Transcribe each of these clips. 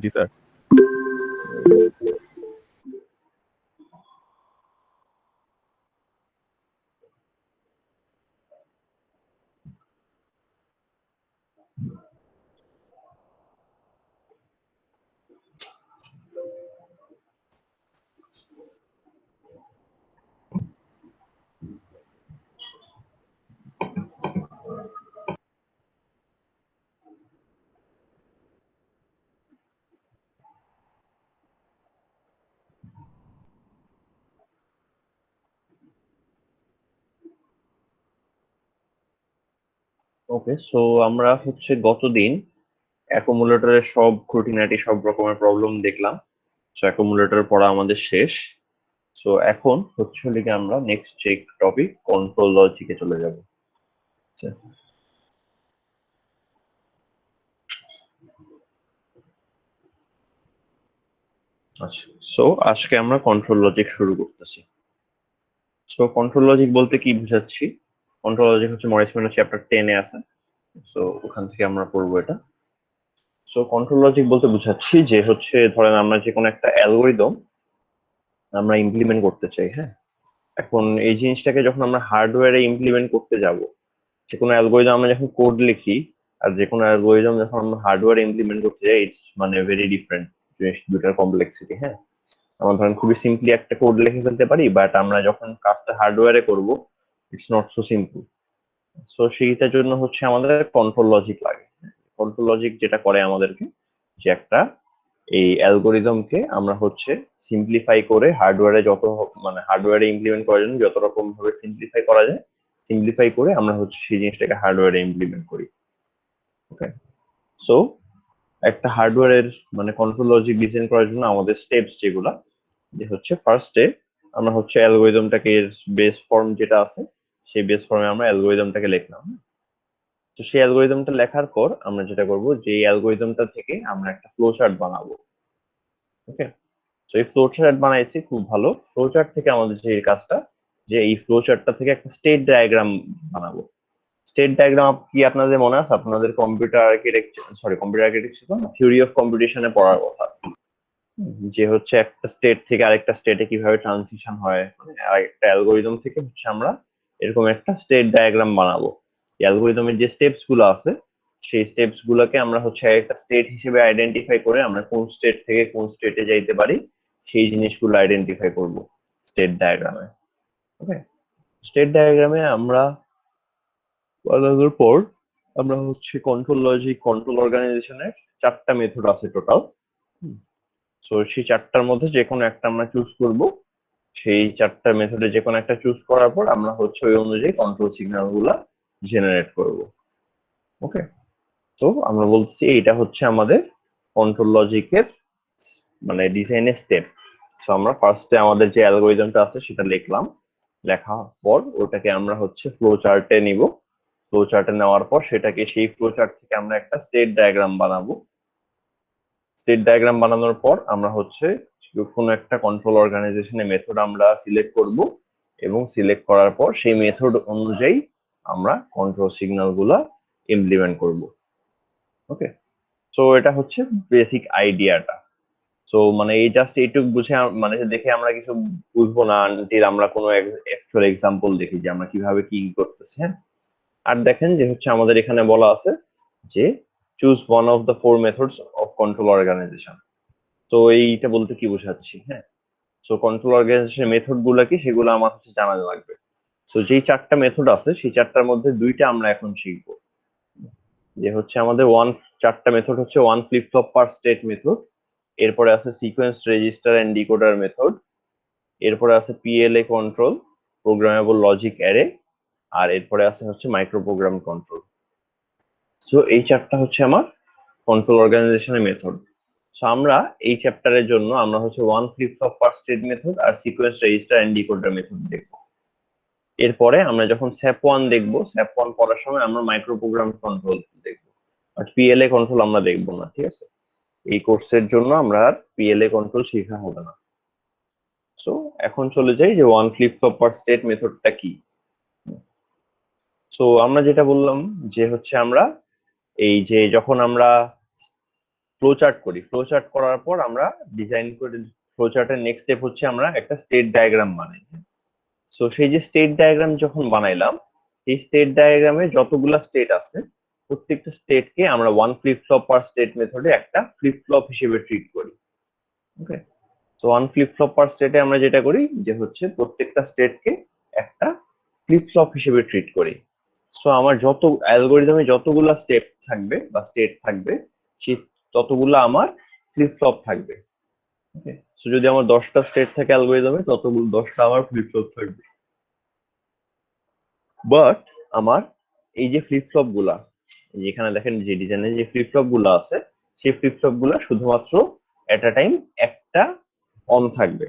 জি sir. ওকে, so আমরা হচ্ছে গতদিন অ্যাকুমুলেটরের সব খুঁটিনাটি সব রকমের প্রবলেম দেখলাম। সো অ্যাকুমুলেটর পড়া আমাদের শেষ। সো এখন হচ্ছে লিগে আমরা নেক্সট যে টপিক কন্ট্রোল লজিকে চলে যাব। আচ্ছা, সো আজকে আমরা কন্ট্রোল লজিক শুরু করতেছি। সো কন্ট্রোল লজিক বলতে কি বুঝাচ্ছি? কন্ট্রোল লজিক হচ্ছে মরিস মেনো চ্যাপ্টার 10 এ আছে। সো ওখান থেকে আমরা পড়বো এটা। সো কন্ট্রোল লজিক বলতে বুঝাচ্ছি যে হচ্ছে ধরেন আমরা যে কোনো একটা অ্যালগোরিদম আমরা ইমপ্লিমেন্ট করতে চাই, হ্যাঁ। এখন এই জিনিসটাকে যখন আমরা হার্ডওয়্যারে ইমপ্লিমেন্ট করতে যাব, যে কোনো অ্যালগোরিদম আমরা যখন কোড লিখি আর যে কোনো অ্যালগোরিদম যখন আমরা হার্ডওয়্যারে ইমপ্লিমেন্ট করতে যাই, ইটস মানে ভেরি ডিফারেন্ট জিনিস, দুটার কমপ্লেক্সিটি, হ্যাঁ। আমরা ধরেন খুবই সিম্পলি একটা কোড লিখে ফেলতে পারি, বাট আমরা যখন কাজটা হার্ডওয়্যারে করব, it's not so simple. So সেইটার জন্য হচ্ছে আমাদের কন্ট্রোল লজিক লাগে। কন্ট্রোল লজিক যেটা করে আমাদেরকে, যে একটা এই অ্যালগোরিদমকে আমরা হচ্ছে সিম্পলিফাই করে হার্ডওয়্যারে মানে হার্ডওয়্যারে ইমপ্লিমেন্ট করার জন্য যত রকম ভাবে সিম্পলিফাই করা যায়, সিম্পলিফাই করে আমরা হচ্ছে সেই জিনিসটাকে হার্ডওয়্যারে ইমপ্লিমেন্ট করি। ওকে, সো একটা হার্ডওয়্যারের মানে কন্ট্রোল লজিক ডিজাইন করার জন্য আমাদের স্টেপস যেগুলা, যে হচ্ছে ফার্স্টে আমরা হচ্ছে অ্যালগোরিদমটাকে বেস ফর্ম যেটা আছে সেই বেস ফর্মে আমরা অ্যালগোরিদমটাকে লিখলাম। তো সেই অ্যালগোরিদমটা লেখার পর আমরা যেটা করব, যে এই অ্যালগোরিদমটা থেকে আমরা একটা ফ্লো চার্ট বানাবো। ওকে, তো এই ফ্লো চার্ট বানাইছি, খুব ভালো। ফ্লো চার্ট থেকে আমাদের যে কাজটা, যে এই ফ্লো চার্টটা থেকে একটা স্টেট ডায়াগ্রাম বানাবো। স্টেট ডায়াগ্রাম কি আপনাদের মনে আছে? আপনাদের computer architecture, sorry computer architecture না, থিওরি অফ কম্পিউটেশনে পড়ার কথা। যে হচ্ছে একটা স্টেট থেকে আরেকটা স্টেটে কিভাবে ট্রানজিশন হয়, মানে একটা অ্যালগোরিদম থেকে হচ্ছে আমরা এরকম একটা স্টেট ডায়াগ্রাম বানাবো। অ্যালগোরিদমের যে স্টেপস গুলো আছে সেই স্টেপস গুলোকে আমরা হচ্ছে একটা স্টেট হিসেবে আইডেন্টিফাই করে আমরা কোন স্টেট থেকে কোন স্টেটে যাইতে পারি সেই জিনিসগুলো আইডেন্টিফাই করব স্টেট ডায়াগ্রামে। ওকে, স্টেট ডায়াগ্রামে আমরা বানানোর পর আমরা হচ্ছে কন্ট্রোল লজিক, কন্ট্রোল অর্গানাইজেশনের 4টা মেথড আছে টোটাল। তো সেই 4টার মধ্যে যে কোনো একটা আমরা চুজ করব। সেই 4টা মেথডে যে কোনো একটা চুজ করার পর আমরা হচ্ছে ওই অনুযায়ী কন্ট্রোল সিগন্যাল গুলা জেনারেট করব। ওকে, তো আমরা বলছি এটা হচ্ছে আমাদের কন্ট্রোল লজিকের মানে ডিজাইনের স্টেপ। তো আমরা ফার্স্টে আমাদের যে অ্যালগোরিদমটা আছে সেটা লিখলাম, লেখার পর ওটাকে আমরা হচ্ছে ফ্লো চার্টে নিব। ফ্লো চার্টে নেওয়ার পর সেটাকে সেই ফ্লো চার্ট থেকে আমরা একটা স্টেট ডায়াগ্রাম বানাবো। স্টেট ডায়াগ্রাম বানানোর পর আমরা হচ্ছে কোনো একটা কন্ট্রোল অর্গানাইজেশনের মেথড আমরা সিলেক্ট করব, এবং সিলেক্ট করার পর সেই মেথড অনুযায়ী আমরা কন্ট্রোল সিগন্যাল গুলা ইমপ্লিমেন্ট করব। ওকে, সো এটা হচ্ছে বেসিক আইডিয়াটা। সো মানে এই জাস্ট এইটুক বুঝে মানে দেখে আমরা কিছু বুঝবো না আনটিল আমরা কোনো অ্যাকচুয়াল এক্সাম্পল দেখি যে আমরা কিভাবে কি করতেছি, হ্যাঁ। আর দেখেন যে হচ্ছে আমাদের এখানে বলা আছে যে choose one of the four methods of control organisation. তো এইটা বলতে কি বোঝাচ্ছি, হ্যাঁ। সো কন্ট্রোল অর্গানাইজেশনের মেথড গুলা কি সেগুলো আমার হচ্ছে জানা লাগবে। সো যেই 4টা মেথড আছে সেই 4টার মধ্যে 2টা আমরা এখন শিখবো। যে হচ্ছে আমাদের 4টা মেথড হচ্ছে one flip flop per state method, এরপরে আছে sequence register and decoder method, এরপরে আছে PLA control, programmable logic array, আর এরপরে আছে হচ্ছে মাইক্রো প্রোগ্রাম কন্ট্রোল। সো এই 4টা হচ্ছে আমার কন্ট্রোল অর্গানাইজেশনের মেথড। সো আমরা এই চ্যাপ্টারের জন্য আমরা হচ্ছে one flip flop per state method আর sequence register and decoder method দেখবো। এরপরে আমরা যখন স্যাপ ওয়ান দেখবো, স্যাপ ওয়ান পড়ার সময় আমরা মাইক্রো প্রোগ্রাম কন্ট্রোল দেখবো, আর পিএলএ কন্ট্রোল আমরা দেখবো না, ঠিক আছে। এই কোর্সের জন্য আমরা আর পিএলএ কন্ট্রোল শেখা হবে না। সো এখন চলে যাই যে one flip flop per state মেথডটা কি। সো আমরা যেটা বললাম যে হচ্ছে আমরা এই যে যখন আমরা ফ্লো চার্ট করি। ফ্লো চার্ট করার পর আমরা ডিজাইন করে, ফ্লো চার্টের নেক্সট স্টেপ হচ্ছে আমরা একটা স্টেট ডায়াগ্রাম বানাই। সো সেই যে স্টেট ডায়াগ্রাম যখন বানাইলাম, এই স্টেট ডায়াগ্রামে যতগুলা স্টেট আছে প্রত্যেকটা স্টেটকে আমরা one flip flop per state মেথডে একটা ফ্লিপ ফ্লপ হিসেবে ট্রিট করি। ওকে, তো ওয়ান ফ্লিপ ফ্লপ পার স্টেটে আমরা যেটা করি যে হচ্ছে প্রত্যেকটা স্টেটকে একটা ফ্লিপ ফ্লপ হিসেবে ট্রিট করি। সো আমার যত অ্যালগোরিদমে যতগুলা স্টেপ থাকবে বা স্টেট থাকবে, সেই ততগুলো আমার ফ্লিপ ফ্লপ থাকবে। ওকে, সো যদি আমার 10টা স্টেট থাকে অ্যালগোরিদমে, ততগুলো 10টা আমার ফ্লিপ ফ্লপ থাকবে। বাট আমার এই যে ফ্লিপ ফ্লপ গুলা, যেখানে দেখেন যে ডিজাইনে যে ফ্লিপ ফ্লপ গুলা আছে, সেই ফ্লিপ ফ্লপ গুলা শুধুমাত্র এট আ টাইম একটা অন থাকবে।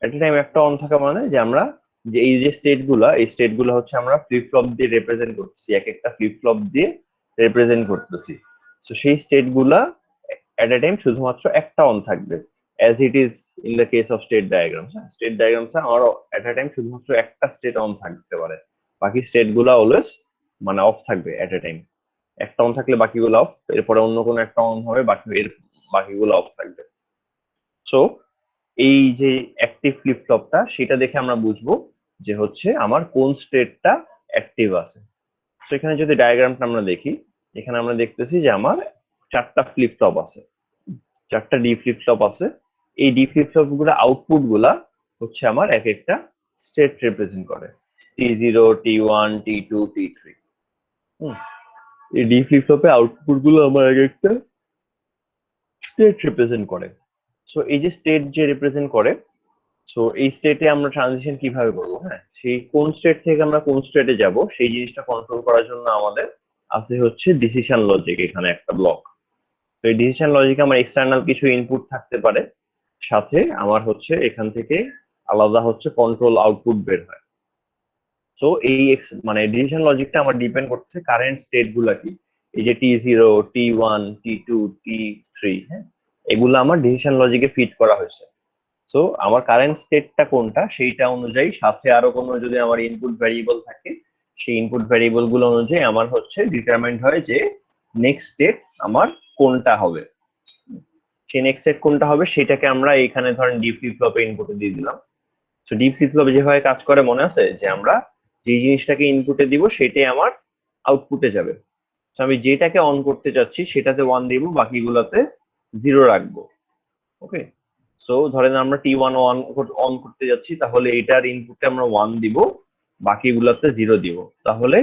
এট টাইম একটা অন থাকা মানে যে আমরা যে এই যে স্টেট গুলা, এই স্টেট গুলা হচ্ছে আমরা ফ্লিপ ফ্লপ দিয়ে রিপ্রেজেন্ট করতেছি, এক একটা ফ্লিপ ফ্লপ দিয়ে রিপ্রেজেন্ট করতেছি। তো সেই স্টেট গুলা এট এ টাইম শুধুমাত্র একটা অন থাকবে, as it is in the case of state diagram. State diagrams আমার এট এ টাইম শুধুমাত্র একটা স্টেট অন থাকতে পারে, বাকি স্টেট গুলা অলওয়েজ মানে অফ থাকবে এট এ টাইম। একটা অন থাকলে বাকিগুলো অফ, এরপরে অন্য কোনো একটা অন হবে, বাকিগুলো অফ থাকবে। সো এই যে অ্যাক্টিভ ফ্লিপ ফ্লপটা, সেটা দেখে আমরা বুঝবো যে হচ্ছে আমার কোন স্টেটটা অ্যাক্টিভ আছে। তো এখানে যদি ডায়াগ্রামটা আমরা দেখি, এখানে আমরা দেখতেছি যে আমার 4টা ফ্লিপ ফ্লপ আছে, 4টা ডি ফ্লিপ ফ্লপ আছে। এই ডি ফ্লিপ ফ্লপ গুলো আউটপুট গুলা হচ্ছে আমার এক একটা স্টেট রিপ্রেজেন্ট করে, T0, T1, T2, T3। এই ডি ফ্লিপ ফ্লপের আউটপুট গুলো আমার এক একটা স্টেট রিপ্রেজেন্ট করে। সো এই যে স্টেট যে রিপ্রেজেন্ট করে, সো এই স্টেটে আমরা ট্রানজিশন কিভাবে করবো, হ্যাঁ, সেই কোন স্টেট থেকে আমরা কোন স্টেটে যাব সেই জিনিসটা কন্ট্রোল করার জন্য আমাদের আছে হচ্ছে ডিসিশন লজিক, এখানে একটা ব্লক। তো এই ডিসিশন লজিকে আমার এক্সটার্নাল কিছু ইনপুট থাকতে পারে, সাথে আমার হচ্ছে এখান থেকে আলাদা হচ্ছে কন্ট্রোল আউটপুট বের হয়। সো এই মানে ডিসিশন লজিকটা আমার ডিপেন্ড করছে কারেন্ট স্টেট গুলা কি, এই যে T0, T1, T2, T3, হ্যাঁ, এগুলো আমার ডিসিশন লজিকে ফিট করা হয়েছে। সো আমার কারেন্ট স্টেটটা কোনটা সেইটা অনুযায়ী সাথে আরো কোনো যদি আমার ইনপুট ভ্যারিয়েবল থাকে, সেই ইনপুট ভ্যারিয়েবল গুলো অনুযায়ী আমার হচ্ছে ডিটারমাইন্ড হয় যে নেক্সট স্টেট আমার কোনটা হবে। সেই নেক্সট স্টেট কোনটা হবে সেটাকে আমরা এখানে ধরেন ডি ফ্লিপ ফ্লপে ইনপুটে দিয়ে দিলাম। তো ডি ফ্লিপ ফ্লপ যেভাবে কাজ করে মনে আছে যে আমরা যে জিনিসটাকে ইনপুটে দিব সেটাই আমার আউটপুটে যাবে। তো আমি যেটাকে অন করতে চাচ্ছি সেটাতে 1 দিব, বাকিগুলোতে 0 রাখবো। ওকে, সো ধরেন আমরা T1 অন করতে যাচ্ছি, তাহলে এটার ইনপুটে আমরা 1 দিব, বাকিগুলোতে 0 দিব। তাহলে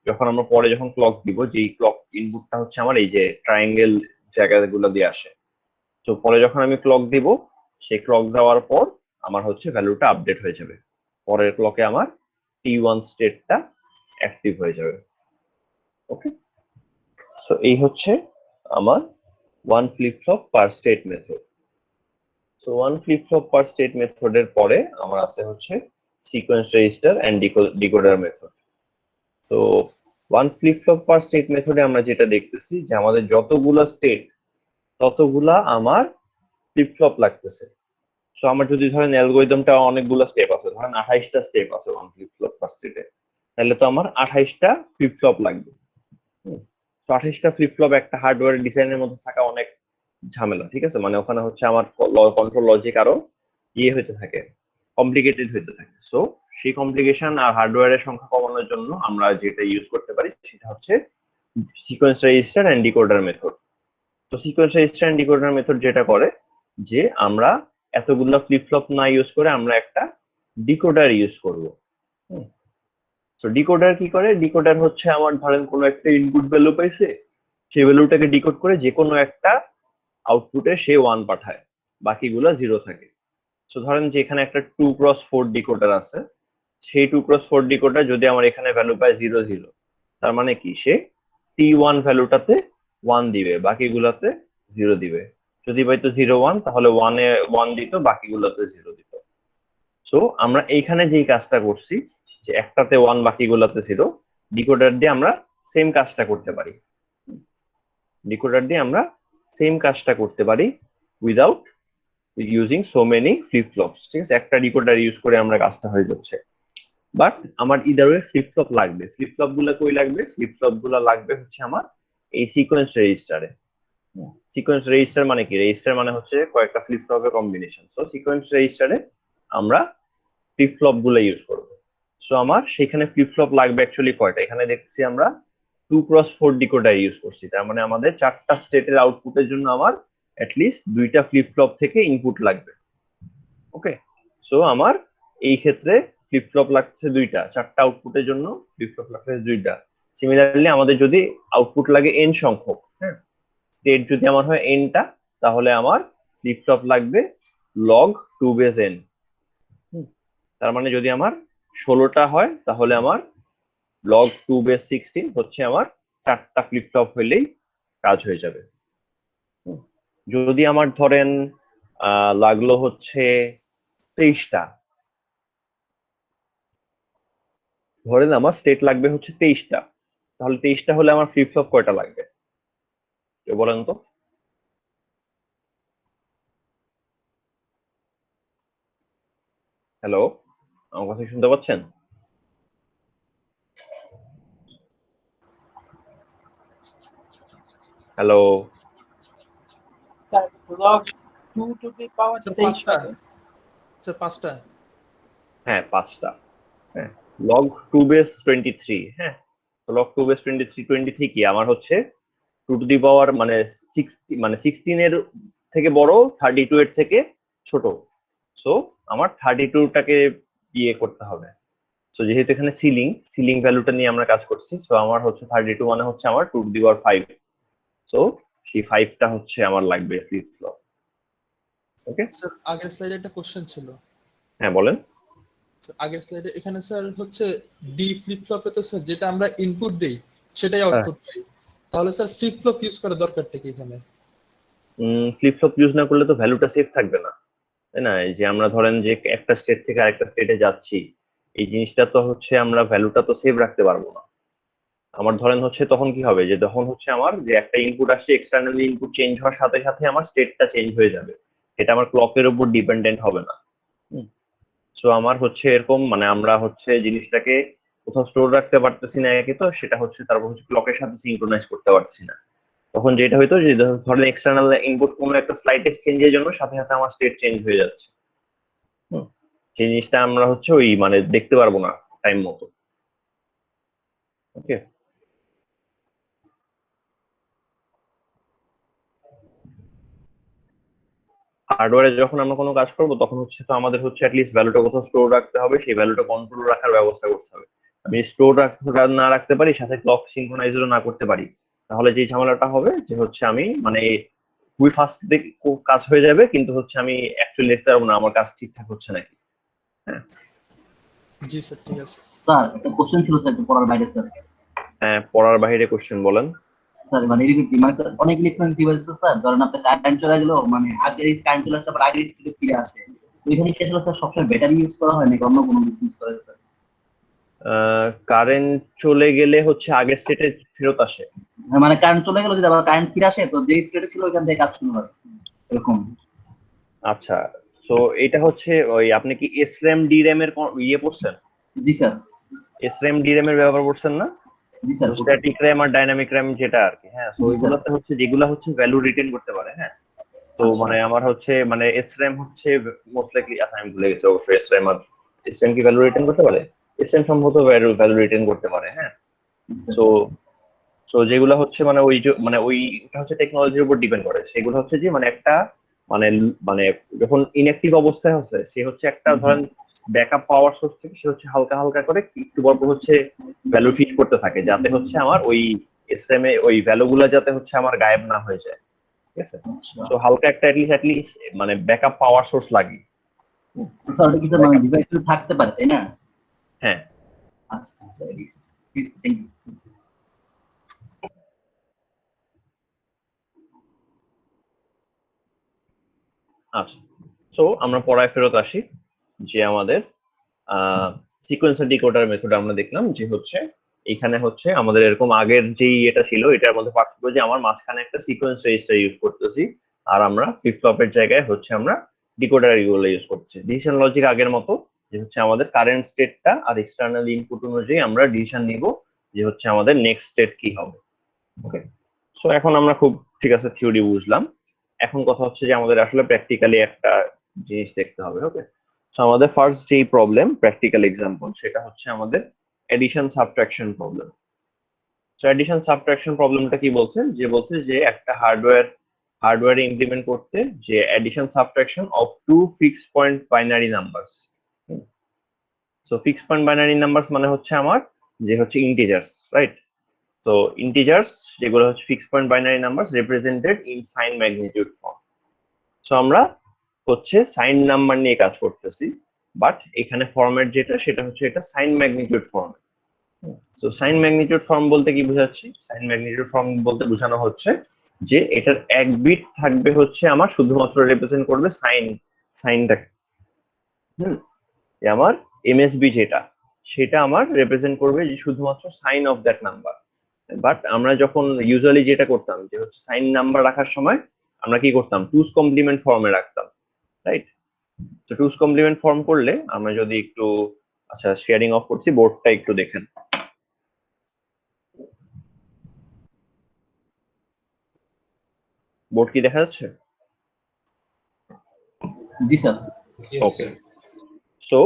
যখন আমরা পরে যখন ক্লক দিব, যেই ক্লক ইনপুটটা হচ্ছে আমার এই যে ট্রায়াঙ্গেল জায়গাগুলো দিয়ে আসে, তো পরে যখন আমি ক্লক দিব, সেই ক্লক দেওয়ার পর আমার হচ্ছে ভ্যালুটা আপডেট হয়ে যাবে, পরের ক্লকে আমার T1 স্টেটটা অ্যাক্টিভ হয়ে যাবে। ওকে, সো এই হচ্ছে আমার one flip flop per state method. তো one flip flop per state মেথডের পরে আমার আছে হচ্ছে sequence register and decoder method. তো one flip flop per state মেথডে আমরা যেটা দেখতেছি যে আমাদের যতগুলা স্টেট ততগুলা আমার ফ্লিপ ফ্লপ লাগতেছে। তো আমার যদি ধরেন অ্যালগোরিদমটা অনেকগুলো স্টেপ আছে, ধরেন 28টা স্টেপ আছে ওয়ান ফ্লিপ ফ্লপ পার স্টেটে, তাহলে তো আমার 28টা ফ্লিপ ফ্লপ লাগবে। তো 28টা ফ্লিপ ফ্লপ একটা হার্ডওয়্যার ডিজাইনের মধ্যে থাকা অনেক ঝামেলা, ঠিক আছে, মানে ওখানে হচ্ছে আমার কন্ট্রোল লজিক আরো ইয়ে হইতে থাকে, কমপ্লিকেটেড হইতে থাকে। সো সেই কমপ্লিকেশন আর হার্ডওয়্যারের সংখ্যা কমানোর জন্য আমরা যেটা ইউজ করতে পারি সেটা হচ্ছে sequence register and decoder method. তো sequence register and decoder method যেটা করে যে আমরা এতগুলো ফ্লিপ ফ্লপ না ইউজ করে আমরা একটা ডিকোডার ইউজ করব। তো ডিকোডার কি করে, ডিকোডার হচ্ছে আমার ধরেন কোনো একটা ইনপুট ভ্যালু পাইছে, সেই ভ্যালুটাকে ডিকোড করে যে কোনো একটা আউটপুটে সে 1 পাঠায়, বাকিগুলো 0 থাকে। তো ধরেন যে এখানে একটা 2x4 ডিকোডার আছে, সেই 2x4 ডিকোডার যদি আমার এখানে ভ্যালু পায় 0 0, তার মানে কি সে T1 ভ্যালুটাতে 1 দিবে, বাকিগুলোতে 0 দিবে। যদি পাইতো 0 1, তাহলে 1 দিত, বাকিগুলোতে 0 দিত। সো আমরা এইখানে যেই কাজটা করছি যে একটাতে 1 বাকিগুলোতে 0, ডিকোডার দিয়ে আমরা সেম কাজটা করতে পারি। ডিকোডার দিয়ে আমরা সেম কাজটা করতে পারি without using so many flip flops, ঠিক আছে, একটা ডিকোডার ইউজ করে আমরা কাজটা হয়ে যাচ্ছে। বাট আমার ইদার ওয়ে ফ্লিপ ফ্লপ লাগবে। ফ্লিপ ফ্লপ গুলা কই লাগবে? ফ্লিপ ফ্লপ গুলা লাগবে হচ্ছে আমার এই সিকোয়েন্স রেজিস্টারে। সিকোয়েন্স রেজিস্টার মানে কি? রেজিস্টার মানে হচ্ছে কয়েকটা ফ্লিপ ফ্লপের কম্বিনেশন। সো সিকোয়েন্স রেজিস্টারে আমরা ফ্লিপ ফ্লপ গুলো ইউজ করবো। সো আমার সেখানে ফ্লিপ ফ্লপ লাগবে অ্যাকচুয়ালি কয়টা? এখানে দেখছি আমরা 2x4 ডিকোডার ইউজ করছি, তার মানে আমাদের 4টা স্টেটের আউটপুটের জন্য আমার অ্যাটলিস্ট 2টা ফ্লিপ ফ্লপ থেকে ইনপুট লাগবে। ওকে, সো আমার এই ক্ষেত্রে ফ্লিপ ফ্লপ লাগছে 2টা, 4টা আউটপুটের জন্য ফ্লিপ ফ্লপ লাগছে 2টা। সিমিলারলি আমাদের যদি আউটপুট লাগে n সংখ্যক, হ্যাঁ, স্টেট যদি আমার হয় nটা, তাহলে আমার ফ্লিপ ফ্লপ লাগবে log 2 বেস n। তার মানে যদি আমার 16টা হয় তাহলে আমার log 2 বেস 16 হচ্ছে আমার 4টা ফ্লিপ ফ্লপ হইলেই কাজ হয়ে যাবে। যদি আমার ধরেন লাগলো হচ্ছে 23টা, ধরেন আমার স্টেট লাগবে হচ্ছে 23টা, তাহলে 23টা হলে আমার ফ্লিপ ফ্লপ কয়টা লাগবে কেউ বলেন তো? হ্যালো, আমার কথা শুনতে পাচ্ছেন? Hello, sir log 2 to the power 23 হবে। স্যার 5টা। হ্যাঁ 5টা। হ্যাঁ, log 2 বেস 23। হ্যাঁ, log 2 বেস 23 কি আমার হচ্ছে 2 টু দি পাওয়ার মানে 60, মানে 16 এর থেকে বড়, 32 এর থেকে ছোট। সো আমার 32টাকে ইয়ে করতে হবে। সো যেহেতু এখানে সিলিং ভ্যালুটা নিয়ে আমরা কাজ করছি, সো আমার হচ্ছে 32 মানে হচ্ছে আমার 2 টু দি পাওয়ার 5। সো সেই 5টা হচ্ছে আমার লাগবে ফ্লিপ ফ্লপ। ওকে, স্যার আগের স্লাইডে একটা কোশ্চেন ছিল। হ্যাঁ বলেন। আগের স্লাইডে এখানে স্যার হচ্ছে ডি ফ্লিপ ফ্লপে তো স্যার যেটা আমরা ইনপুট দেই সেটাই আউটপুট পাই, তাহলে স্যার ফ্লিপ ফ্লপ ইউজ করার দরকারটা কি এখানে? ফ্লিপ ফ্লপ ইউজ না করলে তো ভ্যালুটা সেফ থাকবে না, তাই না? এই যে আমরা ধরেন যে একটা স্টেট থেকে আরেকটা স্টেটে যাচ্ছি, এই জিনিসটা তো হচ্ছে আমরা ভ্যালুটা তো সেভ রাখতে পারবো না। আমার ধরেন হচ্ছে তখন কি হবে, যে তখন হচ্ছে আমার যে একটা ইনপুট আসছে, এক্সটার্নালি ইনপুট চেঞ্জ হওয়ার সাথে সাথে আমার স্টেটটা চেঞ্জ হয়ে যাবে, এটা আমার ক্লকের উপর ডিপেন্ডেন্ট হবে না। সো আমার হচ্ছে এরকম, মানে আমরা হচ্ছে জিনিসটাকে কোথাও স্টোর রাখতে পারতেছি না একে, তো সেটা হচ্ছে তারপর হচ্ছে ক্লকের সাথে সিঙ্ক্রোনাইজ করতে পারছি না। তখন যেটা হইতো যে ধরেন এক্সটার্নাল ইনপুট কোনো একটা স্লাইটেস্ট চেঞ্জের জন্য সাথে সাথে আমার স্টেট চেঞ্জ হয়ে যাচ্ছে। সেই জিনিসটা আমরা হচ্ছে ওই মানে দেখতে পারবো না টাইম মতো। ওকে, হার্ডওয়্যারে যখন আমরা কোনো কাজ করবো তখন হচ্ছে তো আমাদের হচ্ছে অ্যাটলিস্ট ভ্যালুটা কোথাও স্টোর রাখতে হবে, সেই ভ্যালুটা কন্ট্রোল রাখার ব্যবস্থা করতে হবে। আমি স্টোর না রাখতে পারি, সাথে ক্লক সিঙ্ক্রোনাইজও না করতে পারি, তাহলে যে ঝামেলাটা হবে যে হচ্ছে আমি মানে খুবই ফাস্ট কাজ হয়ে যাবে, কিন্তু হচ্ছে আমি অ্যাকচুয়ালি দেখতে পারবো না আমার কাজ ঠিকঠাক হচ্ছে নাকি। হ্যাঁ, জি স্যার ঠিক আছে। স্যার একটা কোশ্চেন ছিল স্যার, একটু পড়ার বাইরে স্যার। হ্যাঁ পড়ার বাইরে কোশ্চেন বলেন। স্যার মানে অনেক ইলেকট্রনিক ডিভাইস স্যার, ধরেন আপনার কারেন্ট চলে গেল, মানে আগের কারেন্ট চলে আসলে আবার আগের স্পিডে ফিরে আসে, তো এখানে কি আসলে স্যার সবসময় ব্যাটারি ইউজ করা হয় নাকি অন্য কোনো কিছু ইউজ করা হয় স্যার? কারেন্ট চলে গেলে হচ্ছে আগের স্টেটে ফেরত আসে। মানে কারেন্ট চলে গেল, যদি আবার কারেন্ট ফিরে আসে তো যে স্টেটে ছিল ওইখান থেকে কাজ শুরু হয় এরকম? আচ্ছা, তো এটা হচ্ছে ওই আপনি কি এসরাম ডিরাম এর ইয়ে পড়ছেন? জি স্যার। এসরাম ডিরাম এর ব্যবহার করছেন না? জি স্যার। স্ট্যাটিক র্যাম আর ডাইনামিক র্যাম যেটা আর কি। হ্যাঁ, তো জি স্যার। ওইগুলোতে হচ্ছে যেগুলো হচ্ছে ভ্যালু রিটেন করতে পারে। হ্যাঁ, তো আচ্ছা। মানে আমার হচ্ছে মানে এসরাম হচ্ছে মোস্ট লাইকলি, আমি ভুলে গেছি অবশ্যই, এসরাম আর এসরাম কি ভ্যালু রিটেন করতে পারে? এসরাম সম্ভবত ভ্যালু রিটেন করতে পারে। হ্যাঁ, তো তো যেগুলো হচ্ছে মানে ওই যে মানে ওইটা হচ্ছে টেকনোলজির উপর ডিপেন্ড করে, সেগুলো হচ্ছে যে মানে একটা মানে মানে যখন ইনঅ্যাক্টিভ অবস্থায় হচ্ছে সে হচ্ছে একটা ধরেন ব্যাকআপ পাওয়ার সোর্স থেকে সে হচ্ছে হালকা হালকা করে একটু পর পর হচ্ছে ভ্যালু ফিড করতে থাকে, যাতে হচ্ছে আমার ওই এসএম এ ওই ভ্যালু গুলা যাতে হচ্ছে আমার গায়েব না হয়ে যায়। ঠিক আছে, তো হালকা একটা অ্যাটলিস্ট মানে ব্যাকআপ পাওয়ার সোর্স লাগে। স্যার ওটা কি স্যার মানে ডিভাইস থাকতে পারে তাই না? হ্যাঁ, আচ্ছা স্যার, থ্যাংক ইউ। আচ্ছা, তো আমরা পড়ায় ফেরত আসি যে আমাদের সিকোয়েন্সার ডিকোডার মেথড আমরা দেখলাম যে হচ্ছে এখানে হচ্ছে আমাদের এরকম আগের যেই এটা ছিল এটার মধ্যে পার্থক্য যে আমার মাঝখানে একটা সিকোয়েন্স রেজিস্টার ইউজ করতেছি, আর আমরা ফ্লিপ ফ্লপের জায়গায় হচ্ছে আমরা ডিকোডার এগুলো ইউজ করছি। ডিসিশন লজিক আগের মতো, যে হচ্ছে আমাদের কারেন্ট স্টেটটা আর এক্সটার্নাল ইনপুট অনুযায়ী আমরা ডিসিশন নিব যে হচ্ছে আমাদের নেক্সট স্টেট কি হবে। ওকে, সো এখন আমরা খুব ঠিক আছে, থিওরি বুঝলাম। এখন কথা হচ্ছে যে আমাদের আসলে প্র্যাকটিক্যালি একটা জিনিস দেখতে হবে। ওকে, সো আমাদের ফার্স্ট যেই প্রবলেম প্র্যাকটিক্যাল এক্সাম্পল, সেটা হচ্ছে আমাদের addition subtraction problem. So addition subtraction প্রবলেমটা কি বলছে, যে বলছে যে একটা হার্ডওয়্যারে ইমপ্লিমেন্ট করতে যে addition subtraction of two fixed point binary numbers. So fixed point binary numbers মানে হচ্ছে আমার যে হচ্ছে ইন্টিজার্স, রাইট? তো ইন্টিজার্স যেগুলো হচ্ছে fixed point binary numbers represented in sign magnitude form. So আমরা হচ্ছে সাইন নাম্বার নিয়ে কাজ করতেছি, বাট এখানে ফরম্যাট যেটা সেটা হচ্ছে এটা সাইন ম্যাগনিটিউড ফর্ম। তো সাইন ম্যাগনিটিউড ফর্ম বলতে কি বোঝাচ্ছি? সাইন ম্যাগনিটিউড ফর্ম বলতে বোঝানো হচ্ছে যে এটার এক বিট থাকবে হচ্ছে আমার শুধুমাত্র রিপ্রেজেন্ট করবে সাইনটাকে। আমার এমএসবি যেটা, সেটা আমার রিপ্রেজেন্ট করবে যে শুধুমাত্র sign of that number. But আমরা যখন ইউজুয়ালি যেটা করতাম যে হচ্ছে সাইন নাম্বার রাখার সময় আমরা কি করতাম, টুস কমপ্লিমেন্ট ফর্মে রাখতাম, রাইট? তো টুস কমপ্লিমেন্ট ফর্ম করলে আমরা যদি একটু, আচ্ছা শেয়ারিং অফ করছি, বোর্ডটা একটু দেখেন। বোর্ড কি দেখা যাচ্ছে? জি স্যার। ওকে, সো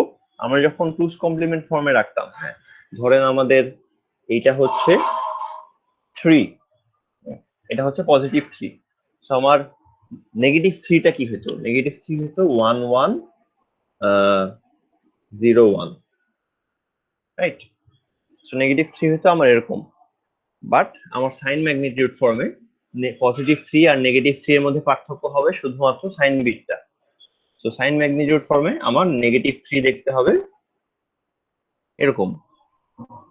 আমরা যখন টুস কমপ্লিমেন্ট ফর্মে রাখতাম, হ্যাঁ, ধরেন আমাদের এইটা হচ্ছে 3, এটা হচ্ছে পজিটিভ 3। সো আমার নেগেটিভ 3টা কি হতো? নেগেটিভ 3 হতো 1 1 0 1, রাইট? সো নেগেটিভ 3 হতো আমার এরকম। বাট আমার সাইন ম্যাগনিটিউড ফর্মে পজিটিভ 3 আর নেগেটিভ 3 এর মধ্যে পার্থক্য হবে শুধুমাত্র সাইন বিটটা। সো সাইন ম্যাগনিটিউড ফর্মে আমার নেগেটিভ 3 দেখতে হবে এরকম।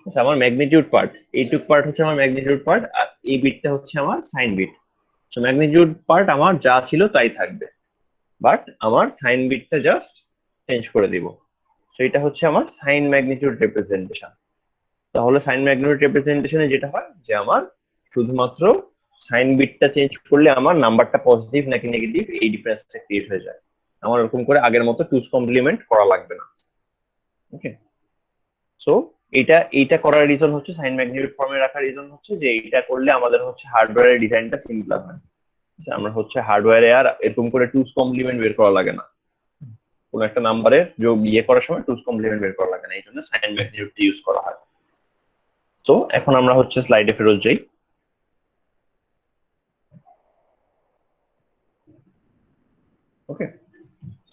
আচ্ছা, আমার ম্যাগনিটিউড পার্ট, এইটুক পার্ট হচ্ছে আমার ম্যাগনিটিউড পার্ট, আর এই বিটটা হচ্ছে আমার sign bit. So magnitude part আমার যা ছিল তাই থাকবে, বাট আমার সাইন বিটটা জাস্ট চেঞ্জ করে দিব। সো এটা হচ্ছে আমার সাইন ম্যাগনিটিউড রিপ্রেজেন্টেশন। তাহলে সাইন ম্যাগনিটিউড রিপ্রেজেন্টেশনে যেটা হয় যে আমার শুধুমাত্র সাইন বিটটা চেঞ্জ করলে আমার নাম্বারটা পজিটিভ নাকি নেগেটিভ এই ডিফারেন্সটা ক্রিয়েট হয়ে যায়। আমার এরকম করে আগের মতো টুস কমপ্লিমেন্ট করা লাগবে না। ওকে, সো এইটা করার রিজন হচ্ছে, সাইন ম্যাগনিটিউড ফর্মে রাখার রিজন হচ্ছে যে এইটা করলে আমাদের হচ্ছে হার্ডওয়্যারের ডিজাইনটা সিম্পল হয়। আমরা হচ্ছে হার্ডওয়্যারে আর এরকম করে টুস কমপ্লিমেন্ট বের করা লাগে না, কোন একটা নাম্বারের যোগ ইয়ে করার সময় টুস কমপ্লিমেন্ট বের করা লাগে না, এই জন্য সাইন ম্যাগনিটিউড ইউজ করা হয়। তো এখন আমরা হচ্ছে স্লাইডে ফেরত যাই। ওকে,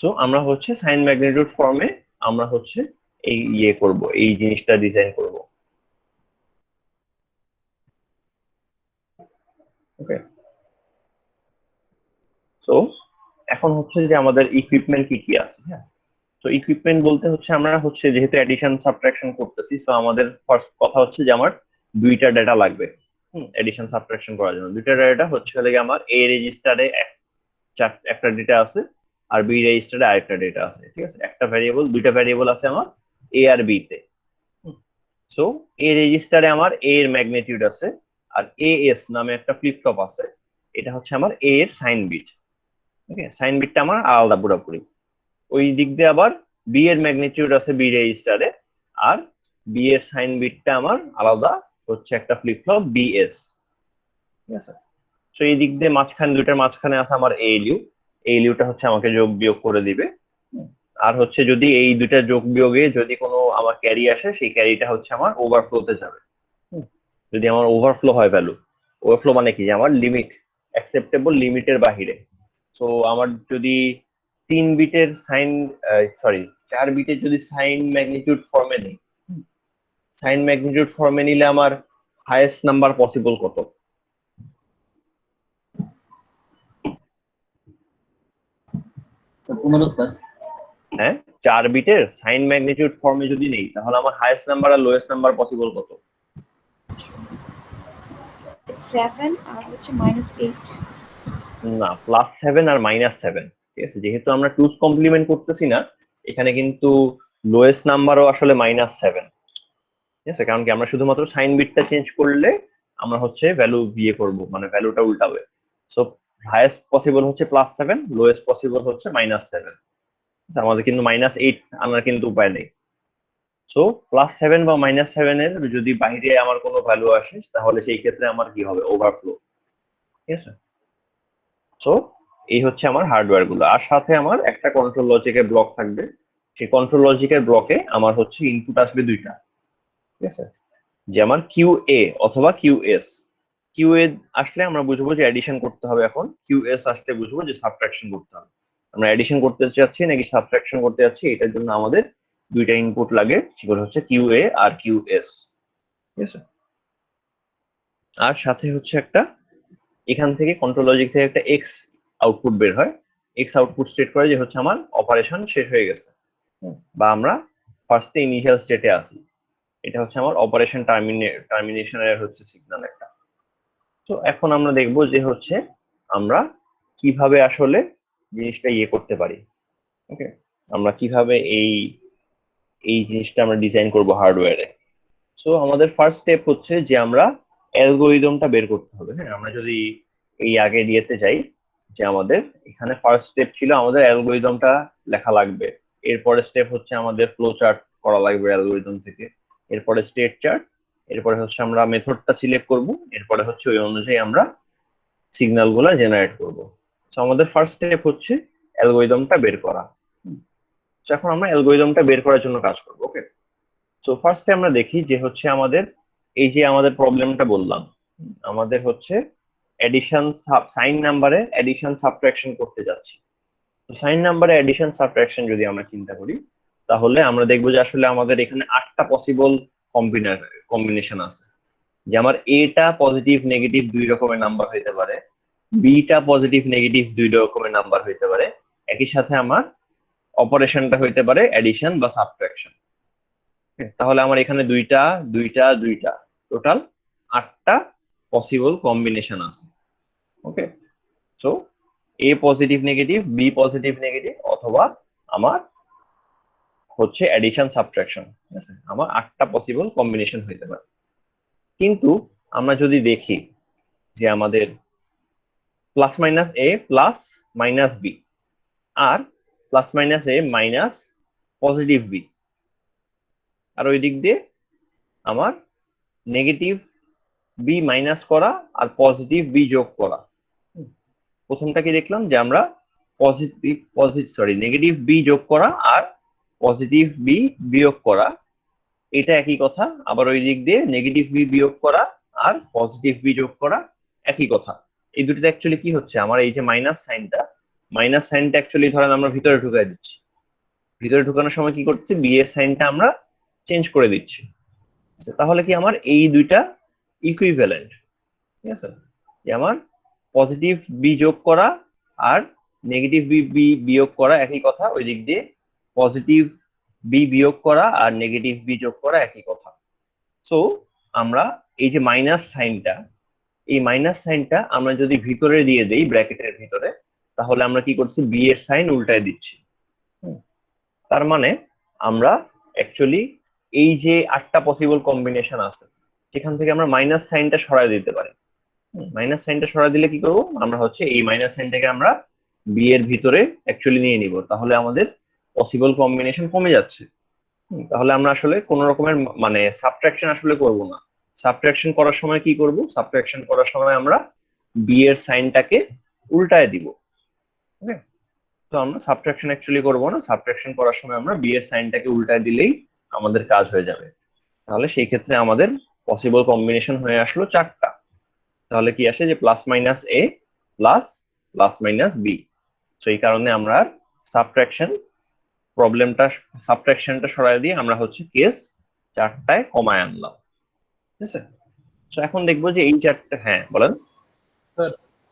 সো আমরা হচ্ছে সাইন ম্যাগনিটিউড ফর্মে আমরা হচ্ছে এই ইয়ে করব, এই জিনিসটা ডিজাইন করব। ওকে, সো এখন হচ্ছে যে আমাদের ইকুইপমেন্ট কি কি আছে। হ্যাঁ, তো ইকুইপমেন্ট বলতে হচ্ছে আমরা হচ্ছে যেহেতু এডিশন সাবট্রাকশন করতেছি, তো আমাদের ফার্স্ট কথা হচ্ছে যে আমার দুইটা ডেটা লাগবে এডিশন সাবট্রাকশন করার জন্য। দুইটা ডেটা হচ্ছে আমার এ রেজিস্টারে একটা ডেটা আছে, আর বি রেজিস্টারে আরেকটা ডেটা আছে। ঠিক আছে, একটা ভ্যারিয়েবল, দুইটা ভ্যারিয়েবল আছে আমার এ আর বি তে। সো এ রেজিস্টারে আমার এ এর ম্যাগনিটিউড আছে, আর এ এস নামে একটা ফ্লিপ ফ্লপ আছে, এটা হচ্ছে আমার এ এর সাইন বিট। ওকে, সাইন বিটটা আমার আলাদা পুরোপুরি। ওই দিক দিয়ে আবার বি এর ম্যাগনিটিউড আছে বি রেজিস্টারে, আর বি এর সাইন বিটটা আমার আলাদা হচ্ছে একটা ফ্লিপ ফ্লপ বিএস। ঠিক আছে, তো এই দিক দিয়ে মাঝখানে, দুইটার মাঝখানে আছে আমার এএলইউ। এএলইউটা হচ্ছে আমাকে যোগ বিয়োগ করে দিবে। আর হচ্ছে যদি এই দুইটা যোগ বিয়োগে যদি কোনো আমার ক্যারি আসে, সেই ক্যারিটা হচ্ছে আমার ওভারফ্লোতে যাবে। যদি আমার ওভারফ্লো হয় ভ্যালু, ওভারফ্লো মানে কি, যে আমার লিমিট, অ্যাকসেপ্টেবল লিমিটের বাহিরে। সো আমার যদি 3 বিটের সাইন, সরি 4 বিটের যদি সাইন ম্যাগনিটিউড ফর্মে নেই, সাইন ম্যাগনিটিউড ফর্মে নিলে আমার হাইয়েস্ট নাম্বার পসিবল কত? Sir 15 sir. হ্যাঁ, 4 বিটের সাইন ম্যাগনিটিউড ফর্মে যদি নেই, তাহলে আমার হাইয়েস্ট নাম্বার আর লোয়েস্ট নাম্বার পসিবল কত? 7 আর হচ্ছে -8। না, +7 আর -7। ঠিক আছে, যেহেতু আমরা টুস কমপ্লিমেন্ট করতেছি না, এখানে কিন্তু লোয়েস্ট নাম্বারও আসলে -7। ঠিক আছে, কারণ কি আমরা শুধুমাত্র সাইন বিটটা চেঞ্জ করলে আমরা হচ্ছে ভ্যালু বিয়ে করব, মানে ভ্যালুটা উল্টাবে। সো হাইয়েস্ট পসিবল হচ্ছে +7, লোয়েস্ট পসিবল হচ্ছে -7। আমাদের কিন্তু -8 আনার কিন্তু উপায় নেই। সো +7 বা -7 এর যদি বাইরে আমার কোনো ভ্যালু আসে, তাহলে সেই ক্ষেত্রে আমার কি হবে? ওভারফ্লো। ঠিক আছে, সো এই হচ্ছে আমার হার্ডওয়্যার গুলো, আর সাথে আমার একটা কন্ট্রোল লজিকের ব্লক থাকবে। সেই কন্ট্রোল লজিকের ব্লকে আমার হচ্ছে ইনপুট আসবে দুইটা, ঠিক আছে, যে আমার কিউ এ অথবা কিউ এস। কিউ এ আসলে আমরা বুঝবো যে অ্যাডিশন করতে হবে, এখন কিউ এস আসলে বুঝবো যে সাবট্রাকশন করতে হবে। আমরা অ্যাডিশন করতে চাচ্ছি নাকি সাবট্রাকশন করতে যাচ্ছি, এটার জন্য আমাদের দুইটা ইনপুট লাগে, সেগুলো হচ্ছে কিউ এ আর কিউ এস, ঠিক আছে। আর সাথে হচ্ছে একটা এখান থেকে কন্ট্রোল লজিক থেকে একটা এক্স আউটপুট বের হয়। এক্স আউটপুট স্টেট করে যে হচ্ছে আমার অপারেশন শেষ হয়ে গেছে, বা আমরা ফার্স্টে ইনিশিয়াল স্টেটে আসি। এটা হচ্ছে আমার অপারেশন টার্মিনেশনের হচ্ছে সিগন্যাল একটা। তো এখন আমরা দেখবো যে হচ্ছে আমরা কিভাবে আসলে জিনিসটা ইয়ে করতে পারি। ওকে, আমরা কিভাবে এই এই জিনিসটা আমরা ডিজাইন করব হার্ডওয়্যারে। সো আমাদের ফার্স্ট স্টেপ হচ্ছে যে আমরা অ্যালগোরিদমটা বের করতে হবে। হ্যাঁ, আমরা যদি এই আগে দিয়েতে যাই, যে আমাদের এখানে ফার্স্ট স্টেপ ছিল আমাদের অ্যালগোরিদমটা লেখা লাগবে, এরপরে স্টেপ হচ্ছে আমাদের ফ্লো চার্ট করা লাগবে অ্যালগোরিদম থেকে, এরপরে স্টেট চার্ট, এরপরে হচ্ছে আমরা মেথডটা সিলেক্ট করব, এরপরে হচ্ছে ওই অনুযায়ী আমরা সিগন্যাল গুলা জেনারেট করব। তো আমাদের ফার্স্ট স্টেপ হচ্ছে অ্যালগোরিদমটা বের করা। তো এখন আমরা অ্যালগোরিদমটা বের করার জন্য কাজ করব। ওকে, তো ফার্স্টে আমরা দেখি যে হচ্ছে আমাদের এই যে আমাদের প্রবলেমটা বললাম, আমাদের হচ্ছে এডিশন সাইন নাম্বারে এডিশন সাবট্রাকশন করতে যাচ্ছি। তো সাইন নাম্বারে এডিশন সাবট্রাকশন যদি আমরা চিন্তা করি, তাহলে আমরা দেখবো যে আসলে আমাদের এখানে 8টা পসিবল কম্বিনেশন আছে। যে আমার এটা পজিটিভ নেগেটিভ দুই রকমের নাম্বার হইতে পারে, বিটা পজিটিভ নেগেটিভ দুই রকমের নাম্বার হইতে পারে, একই সাথে আমার অপারেশনটা হইতে পারে এডিশন বা সাবট্রাকশন। তাহলে আমার এখানে দুইটা দুইটা দুইটা টোটাল 8টা পসিবল কম্বিনেশন আছে। Okay, so A positive negative, B positive negative, অথবা আমার হচ্ছে এডিশন সাবট্রাকশন, ঠিক আছে, আমার 8টা পসিবল কম্বিনেশন হইতে পারে। কিন্তু আমরা যদি দেখি যে আমাদের প্লাস মাইনাস এ প্লাস মাইনাস বি আর প্লাস মাইনাস এ মাইনাস পজিটিভ বি, আর ওই দিক দিয়ে আমার নেগেটিভ বি মাইনাস করা আর পজিটিভ বি যোগ করা। প্রথমটা কি দেখলাম যে আমরা নেগেটিভ বি যোগ করা আর পজিটিভ বি বিয়োগ করা, এটা একই কথা। আবার ওই দিক দিয়ে নেগেটিভ বি বিয়োগ করা আর পজিটিভ বি যোগ করা একই কথা। এই দুটোতে অ্যাকচুয়ালি কি হচ্ছে, আমার এই যে মাইনাস সাইনটা অ্যাকচুয়ালি ধরেন আমরা ভিতরে ঢুকাই দিচ্ছি, ভিতরে ঢুকানোর সময় কি করছি, বি এর সাইনটা আমরা চেঞ্জ করে দিচ্ছি। তাহলে কি আমার এই দুইটা ইকুইভ্যালেন্ট, ঠিক আছে, যে আমার পজিটিভ বি যোগ করা আর নেগেটিভ বি বিয়োগ করা একই কথা, ওই দিক দিয়ে পজিটিভ বি বিয়োগ করা আর নেগেটিভ বি যোগ করা একই কথা। সো আমরা এই যে মাইনাস সাইনটা, এই মাইনাস সাইনটা আমরা যদি ভিতরে দিয়ে দেই ব্র্যাকেটের ভিতরে, তাহলে আমরা কি করছি, বি এর সাইন উল্টায় দিচ্ছি। তার মানে আমরা অ্যাকচুয়ালি এই যে 8টা পসিবল কম্বিনেশন আছে, সেখান থেকে আমরা মাইনাস সাইনটা সরায় দিতে পারি। মাইনাস সাইনটা সরাই দিলে কি করবো, আমরা হচ্ছে এই মাইনাস সাইনটাকে আমরা বি এর ভিতরে অ্যাকচুয়ালি নিয়ে নিব, তাহলে আমাদের পসিবল কম্বিনেশন কমে যাচ্ছে। তাহলে আমরা আসলে কোন রকমের মানে সাবট্রাকশন আসলে করব না। সাবট্রাকশন করার সময় কি করব, সাবট্রাকশন করার সময় আমরা বি এর সাইনটাকে উল্টায় দিব। ওকে, তো আমরা সাবট্রাকশন অ্যাকচুয়ালি করব না, সাবট্রাকশন করার সময় আমরা বি এর সাইনটাকে উল্টায় দিলেই আমাদের কাজ হয়ে যাবে। তাহলে সেই ক্ষেত্রে আমাদের পসিবল কম্বিনেশন হয়ে আসলো 4টা। তাহলে কি আসে, যে প্লাস মাইনাস এ প্লাস প্লাস মাইনাস বি। তো এই কারণে আমরা সাবট্রাকশনটা সরাই দিয়ে আমরা হচ্ছে কেস 4টায় কমায় আনলাম, ঠিক আছে। তো এখন দেখবো যে এই 4টা, হ্যাঁ বলেন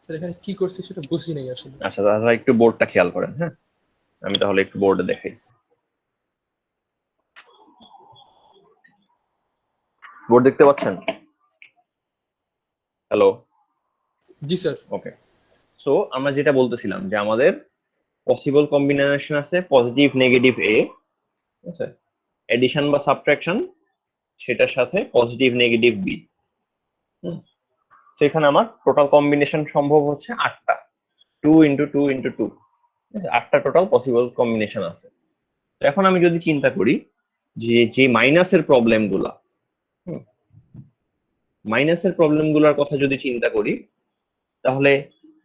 স্যার এখানে কি করছি সেটা বুঝি নাই আসলে। আচ্ছা, তাহলে একটু বোর্ডটা খেয়াল করেন। হ্যাঁ, আমি তাহলে একটু বোর্ডে দেখাই, বোর্ড দেখতে পাচ্ছেন? হ্যালো, জি স্যার। ওকে, সো আমরা যেটা বলতেছিলাম যে আমাদের পসিবল কম্বিনেশন আছে পজিটিভ নেগেটিভ এ, ঠিক আছে, এডিশন বা সাবট্রাকশন সেটার সাথে পজিটিভ নেগেটিভ বি। সেখানে আমার টোটাল কম্বিনেশন সম্ভব হচ্ছে 8টা, 2 × 2 × 2, 8টা টোটাল পসিবল কম্বিনেশন আছে। তো এখন আমি যদি চিন্তা করি যে মাইনাসের প্রবলেমগুলোর কথা যদি চিন্তা করি, তাহলে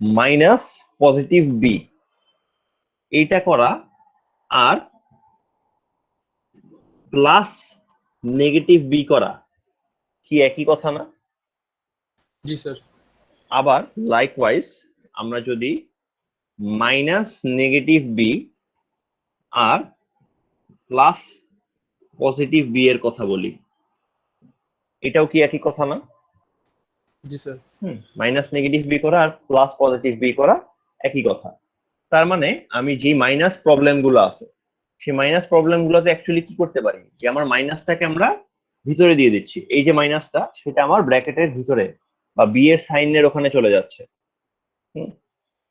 মাইনাস পজিটিভ বি এইটা করা আর প্লাস নেগেটিভ বি করা কি একই কথা না? জি স্যার। আবার লাইকওয়াইজ আমরা যদি মাইনাস নেগেটিভ বি আর প্লাস পজিটিভ বি এর কথা বলি, এটাও কি একই কথা না? জি স্যার। মাইনাস নেগেটিভ বি করা আর প্লাস পজিটিভ বি করা একই কথা। তার মানে আমি যে মাইনাস প্রবলেম গুলো আছে সেই মাইনাস প্রবলেম গুলোতে অ্যাকচুয়ালি কি করতে পারি, যে আমার মাইনাসটাকে আমরা ভিতরে দিয়ে দিচ্ছি, এই যে মাইনাসটা সেটা আমার ব্র্যাকেটের ভিতরে বা বি এর সাইনের ওখানে চলে যাচ্ছে।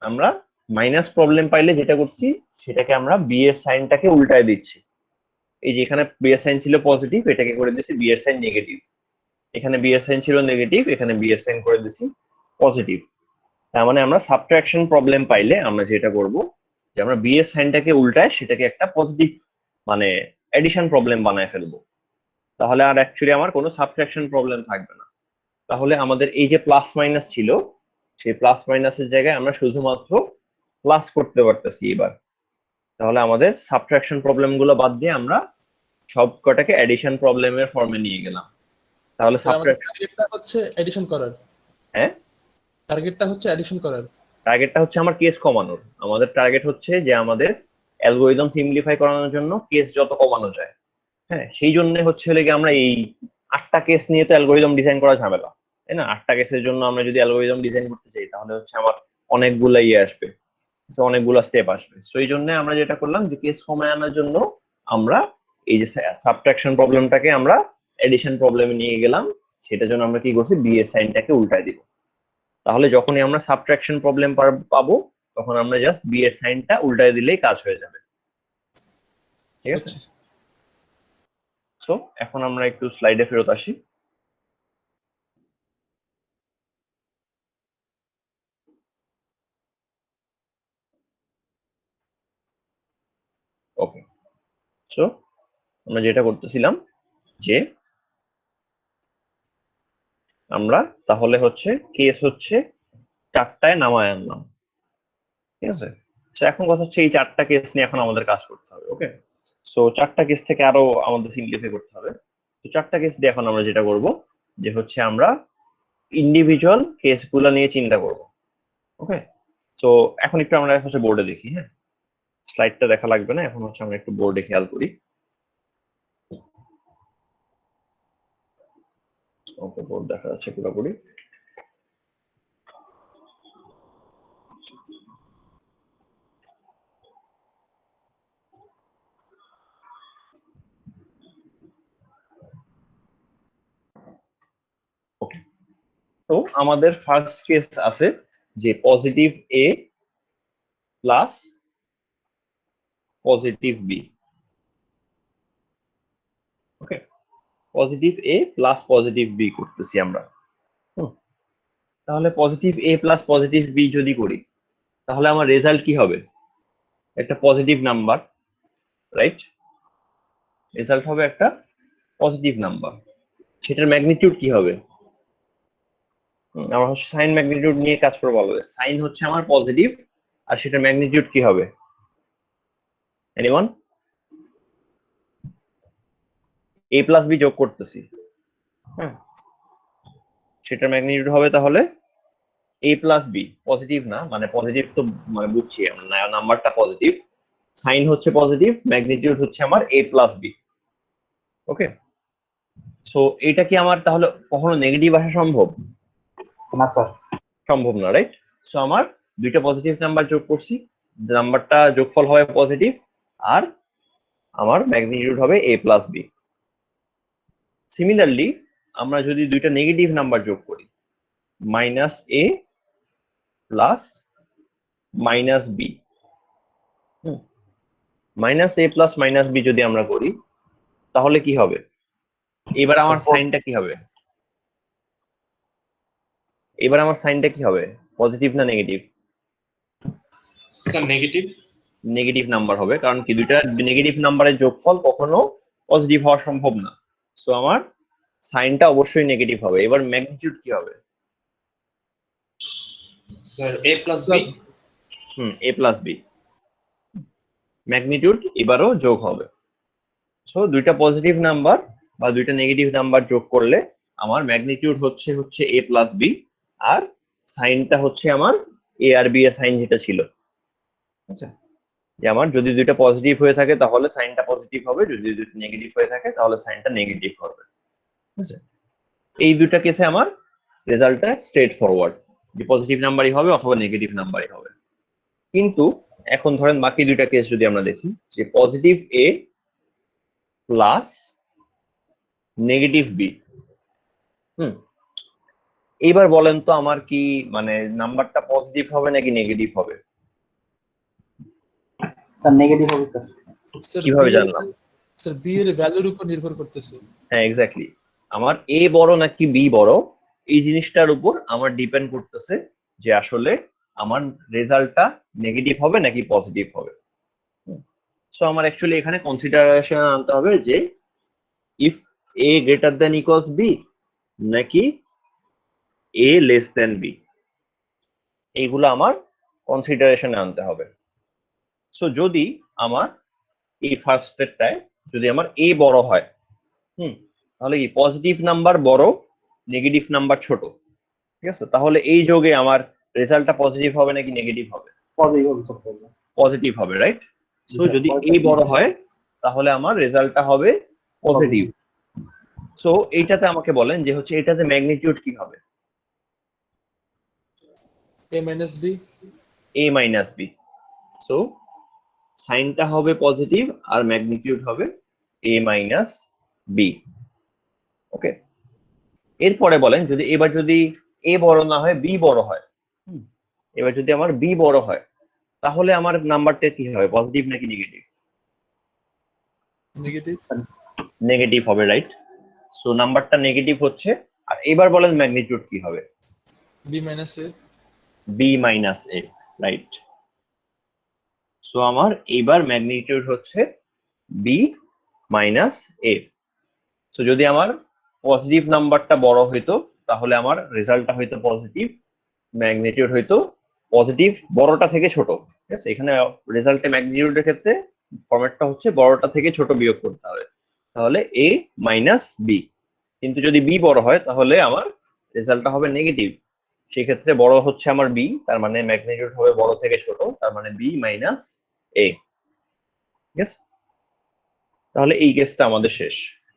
আমরা মাইনাস প্রবলেম পাইলে যেটা করছি সেটাকে আমরা বি এর সাইনটাকে উল্টায় দিচ্ছি। এই যে এখানে বি এর সাইন ছিল পজিটিভ, এটাকে করে দিচ্ছি বি এর সাইন নেগেটিভ। এখানে বি এর সাইন ছিল নেগেটিভ, এখানে বি এর সাইন করে দিচ্ছি পজিটিভ। তার মানে আমরা সাবট্রাকশন প্রবলেম পাইলে আমরা যেটা করব যে আমরা বি এর সাইনটাকে উল্টায় সেটাকে একটা পজিটিভ মানে এডিশন প্রবলেম বানায় ফেলবো। তাহলে আর অ্যাকচুয়ালি আমার কোনো সাবট্রাকশন প্রবলেম থাকবে না। তাহলে আমাদের এই যে প্লাস মাইনাস ছিল সেই প্লাস মাইনাসের জায়গায় আমরা শুধুমাত্র প্লাস করতে পারতেছি এবার। তাহলে আমাদের সাবট্রাকশন প্রবলেম গুলো বাদ দিয়ে আমরা সব কটাকে এডিশন প্রবলেমের ফর্মে নিয়ে গেলাম। তাহলে টার্গেটটা হচ্ছে এডিশন করার। হ্যাঁ, টার্গেটটা হচ্ছে এডিশন করার। টার্গেটটা হচ্ছে আমার কেস কমানোর। আমাদের টার্গেট হচ্ছে যে আমাদের অ্যালগোরিদম সিম্পলিফাই করানোর জন্য কেস যত কমানো যায়। হ্যাঁ, সেই জন্য হচ্ছে আমরা এই 8টা কেস নিয়ে তো অ্যালগোরিদম ডিজাইন করা ঝামেলা, তাই না? 8টা কেসের জন্য আমরা যদি অ্যালগোরিদম ডিজাইন করতে চাই তাহলে হচ্ছে আমার অনেকগুলা আসবে, অনেকগুলো স্টেপ আসবে। তো এই জন্য আমরা যেটা করলাম যে কেস কমায় আনার জন্য আমরা এই যে সাবট্রাকশন প্রবলেমটাকে আমরা এডিশন প্রবলেমে নিয়ে গেলাম। সেটার জন্য আমরা কি করছি, বি এর সাইনটাকে উল্টায় দিব। তাহলে যখনই আমরা সাবট্রাকশন প্রবলেম পাবো তখন আমরা জাস্ট বি এর সাইনটা উল্টায় দিলেই কাজ হয়ে যাবে। ঠিক আছে? সো এখন আমরা একটু স্লাইডে ফেরত আসি। ওকে, সো আমরা যেটা করতেছিলাম যে আমরা তাহলে হচ্ছে কেস হচ্ছে 4টায় নামায় আনলাম। ঠিক আছে? তো এখন কথা হচ্ছে এই 4টা কেস নিয়ে এখন আমাদের কাজ করতে হবে। ওকে, সো 4টা কেস থেকে আরো আমাদের সিম্পলিফাই করতে হবে। তো 4টা কেস দিয়ে এখন আমরা যেটা করব যে হচ্ছে আমরা ইন্ডিভিজুয়াল কেসগুলো নিয়ে চিন্তা করব। ওকে, সো এখন একটু আমরা হচ্ছে বোর্ডে দেখি। হ্যাঁ, স্লাইডটা দেখা লাগবে না, এখন হচ্ছে আমরা একটু বোর্ডে খেয়াল করি। ওকে, বোর্ড দেখা যাচ্ছে পুরোপুরি। ওকে, তো আমাদের ফার্স্ট কেস আছে যে positive A plus positive B. Okay, positive A plus positive B করতেছি আমরা। তাহলে positive A plus positive B যদি করি তাহলে আমার রেজাল্ট কি হবে? একটা পজিটিভ নাম্বার, রাইট? রেজাল্ট হবে একটা পজিটিভ নাম্বার। সেটার ম্যাগনিটিউড কি হবে? আমরা হচ্ছে সাইন ম্যাগনিটিউড নিয়ে কাজ করবো। সাইন হচ্ছে আমার পজিটিভ আর সেটার ম্যাগনিটিউড কি হবে? এনিওয়ান? এ প্লাস বি যোগ করতেছি। হ্যাঁ, সেটার ম্যাগনিটিউড হবে তাহলে এ প্লাস বি। পজিটিভ না, মানে পজিটিভ তো মানে বুঝছি আমরা, নাম্বারটা পজিটিভ, সাইন হচ্ছে পজিটিভ, ম্যাগনিটিউড হচ্ছে আমার এ প্লাস বি। ওকে, সো এটা কি আমার তাহলে কখনো নেগেটিভ আসা সম্ভব? না স্যার। সম্ভব না, রাইট? সো আমার দুইটা পজিটিভ নাম্বার যোগ করছি, নাম্বারটা যোগফল হবে পজিটিভ আর আমার ম্যাগনিটিউড হবে এ প্লাস বি। সিমিলারলি আমরা যদি দুইটা নেগেটিভ নাম্বার যোগ করি, মাইনাস এ প্লাস মাইনাস বি, মাইনাস এ প্লাস মাইনাস বি যদি আমরা করি তাহলে কি হবে? এবার আমার সাইনটা কি হবে? এবার আমার সাইনটা কি হবে? পজিটিভ না negative? Sir negative. Negative number হবে, কারণ কি দুইটা নেগেটিভ নাম্বারের যোগফল কখনো পজিটিভ হওয়া সম্ভব না। সো আমার সাইনটা অবশ্যই নেগেটিভ হবে। এবার ম্যাগনিটিউড কি হবে? Sir A plus B. a plus B, magnitude এবারও যোগ হবে। সো দুইটা পজিটিভ নাম্বার বা দুইটা নেগেটিভ নাম্বার যোগ করলে আমার ম্যাগনিটিউড হচ্ছে a প্লাস বি, আর সাইনটা হচ্ছে আমার a আর b এর সাইন যেটা ছিল। আচ্ছা, যে আমার যদি দুইটা পজিটিভ হয়ে থাকে তাহলে সাইনটা পজিটিভ হবে, যদি দুইটা নেগেটিভ হয়ে থাকে তাহলে সাইনটা নেগেটিভ হবে। আচ্ছা, এই দুইটা কেসে আমার রেজাল্টটা স্ট্রেট ফরওয়ার্ড, যে পজিটিভ নাম্বারই হবে অথবা নেগেটিভ নাম্বারই হবে। কিন্তু এখন ধরেন বাকি দুইটা কেস যদি আমরা দেখি, যে positive A plus negative B. এইবার বলেন তো আমার কি মানে নাম্বারটা পজিটিভ হবে নাকি নেগেটিভ হবে? স্যার নেগেটিভ হবে স্যার। স্যার কিভাবে জানলাম? স্যার বি এর ভ্যালুর উপর নির্ভর করতেছে। হ্যাঁ এক্স্যাক্টলি, আমার এ বড় নাকি বি বড় এই জিনিসটার উপর আমার ডিপেন্ড করতেছে যে আসলে আমার রেজাল্টটা নেগেটিভ হবে নাকি পজিটিভ হবে। সো আমার অ্যাকচুয়ালি এখানে কনসিডারেশন আনতে হবে যে if A greater than equals B নাকি এ লেস দ্যান বি, এইগুলো আমার কনসিডারেশনে আনতে হবে। সো যদি আমার এই ফার্স্ট স্টেপটায় যদি আমার এ বড় হয়, তাহলে কি পজিটিভ নাম্বার বড় নেগেটিভ নাম্বার ছোট, ঠিক আছে? তাহলে এই যোগে আমার রেজাল্টটা পজিটিভ হবে নাকি নেগেটিভ হবে? পজিটিভ হবে স্যার। পজিটিভ হবে, রাইট? সো হ্যাঁ, যদি positive এ বড় হয় তাহলে আমার রেজাল্টটা হবে পজিটিভ। সো এইটাতে আমাকে বলেন যে হচ্ছে এটাতে ম্যাগনিটিউড কি হবে? a minus B. a minus B. So সাইনটা হবে পজিটিভ আর ম্যাগনিটিউড হবে a মাইনাস বি। ওকে, এরপরে বলেন যদি এবার যদি a বড় না হয় বি বড় হয়, এবার যদি আমার বি বড় হয় তাহলে আমার নাম্বারটা কি হবে, পজিটিভ নাকি নেগেটিভ? নেগেটিভ। নেগেটিভ হবে, রাইট? সো নাম্বারটা নেগেটিভ হচ্ছে। আর এবার বলেন ম্যাগনিটিউড কি হবে? বি মাইনাস এ। বি মাইনাস এ, রাইট? সো আমার এইবার ম্যাগনিটিউড হচ্ছে বি মাইনাস এ। সো যদি আমার পজিটিভ নাম্বারটা বড় হইতো তাহলে আমার রেজাল্টটা হইতো পজিটিভ, ম্যাগনিটিউড হইতো পজিটিভ বড়টা থেকে ছোট। ঠিক আছে, এখানে রেজাল্টে ম্যাগনিটিউডের ক্ষেত্রে ফরম্যাটটা হচ্ছে বড়টা থেকে ছোট বিয়োগ করতে হবে, তাহলে এ মাইনাস বি। কিন্তু যদি বি বড় হয় তাহলে আমার রেজাল্টটা হবে নেগেটিভ, সেক্ষেত্রে বড় হচ্ছে আমার বি, তার মানে ম্যাগনিটিউড হবে বড় থেকে ছোট, তার মানে বি মাইনাস এ। ঠিক আছে, তাহলে এই কেসটা আমাদের শেষ।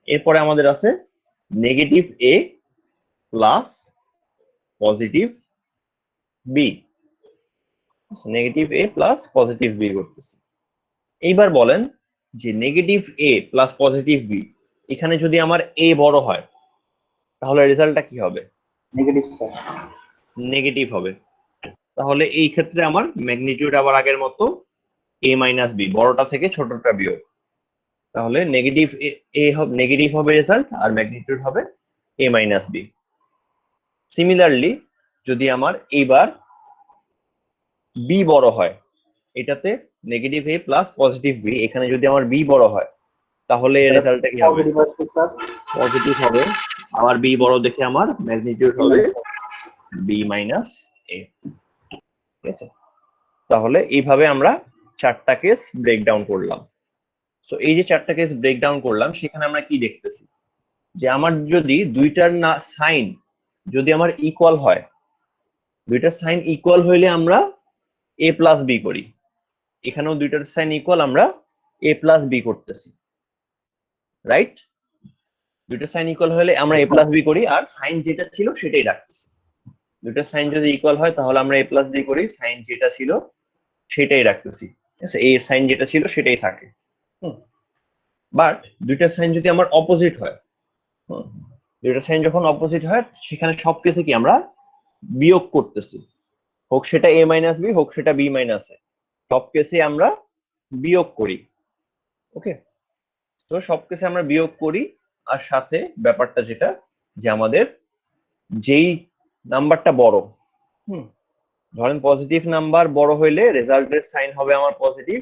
এরপরে আমাদের আছে negative A plus positive B. Negative A plus positive B করতেছি। এইবার বলেন যে negative A plus positive B, এখানে যদি আমার এ বড় হয় তাহলে রেজাল্টটা কি হবে? Negative sir. নেগেটিভ হবে। তাহলে এই ক্ষেত্রে আমার ম্যাগনিটিউড আবার আগের মতো এ মাইনাস বি, বড়টা থেকে ছোটটা বিয়োগ। তাহলে নেগেটিভ এ হবে, নেগেটিভ হবে রেজাল্ট, আর ম্যাগনিটিউড হবে এ মাইনাস বি। সিমিলারলি যদি আমার এইবার বি বড় হয়, এটাতে negative A plus positive B, এখানে যদি আমার বি বড় হয় তাহলে রেজাল্টটা কি হবে? পজিটিভ হবে। আবার বি বড় দেখে আমার ম্যাগনিটিউড হবে বি মাইনাস এ। ঠিক আছে, তাহলে এইভাবে আমরা চারটা কেস ব্রেকডাউন করলাম। সো এই যে চারটা কেস ব্রেকডাউন করলাম সেখানে আমরা কি দেখতেছি, যে আমার যদি দুইটার না সাইন যদি আমার ইকুয়াল হয়, দুইটার সাইন ইকুয়াল হইলে আমরা এ প্লাস বি করি। এখানেও দুইটার সাইন ইকুয়াল, আমরা এ প্লাস বি করতেছি, রাইট? দুইটার সাইন ইকুয়াল হলে আমরা এ প্লাস বি করি, আর সাইন যেটা ছিল সেটাই রাখতেছি। দুইটার সাইন যদি ইকুয়াল হয় তাহলে আমরা এ প্লাস বি করি, সাইন যেটা ছিল সেটাই রাখতেছি। ঠিক আছে, এ সাইন যেটা ছিল সেটাই থাকে। বাট দুইটার সাইন যদি আমার অপোজিট হয়, দুইটার সাইন যখন অপোজিট হয় সেখানে সব কেসে কি আমরা বিয়োগ করতেছি, হোক সেটা এ মাইনাস বি হোক সেটা বি মাইনাস এ, সব কেসে আমরা বিয়োগ করি। ওকে, তো সব কেসে আমরা বিয়োগ করি, আর সাথে ব্যাপারটা যেটা যে আমাদের যেই নাম্বারটা বড়, ধরেন পজিটিভ নাম্বার বড় হইলে রেজাল্টের সাইন হবে আমার পজিটিভ,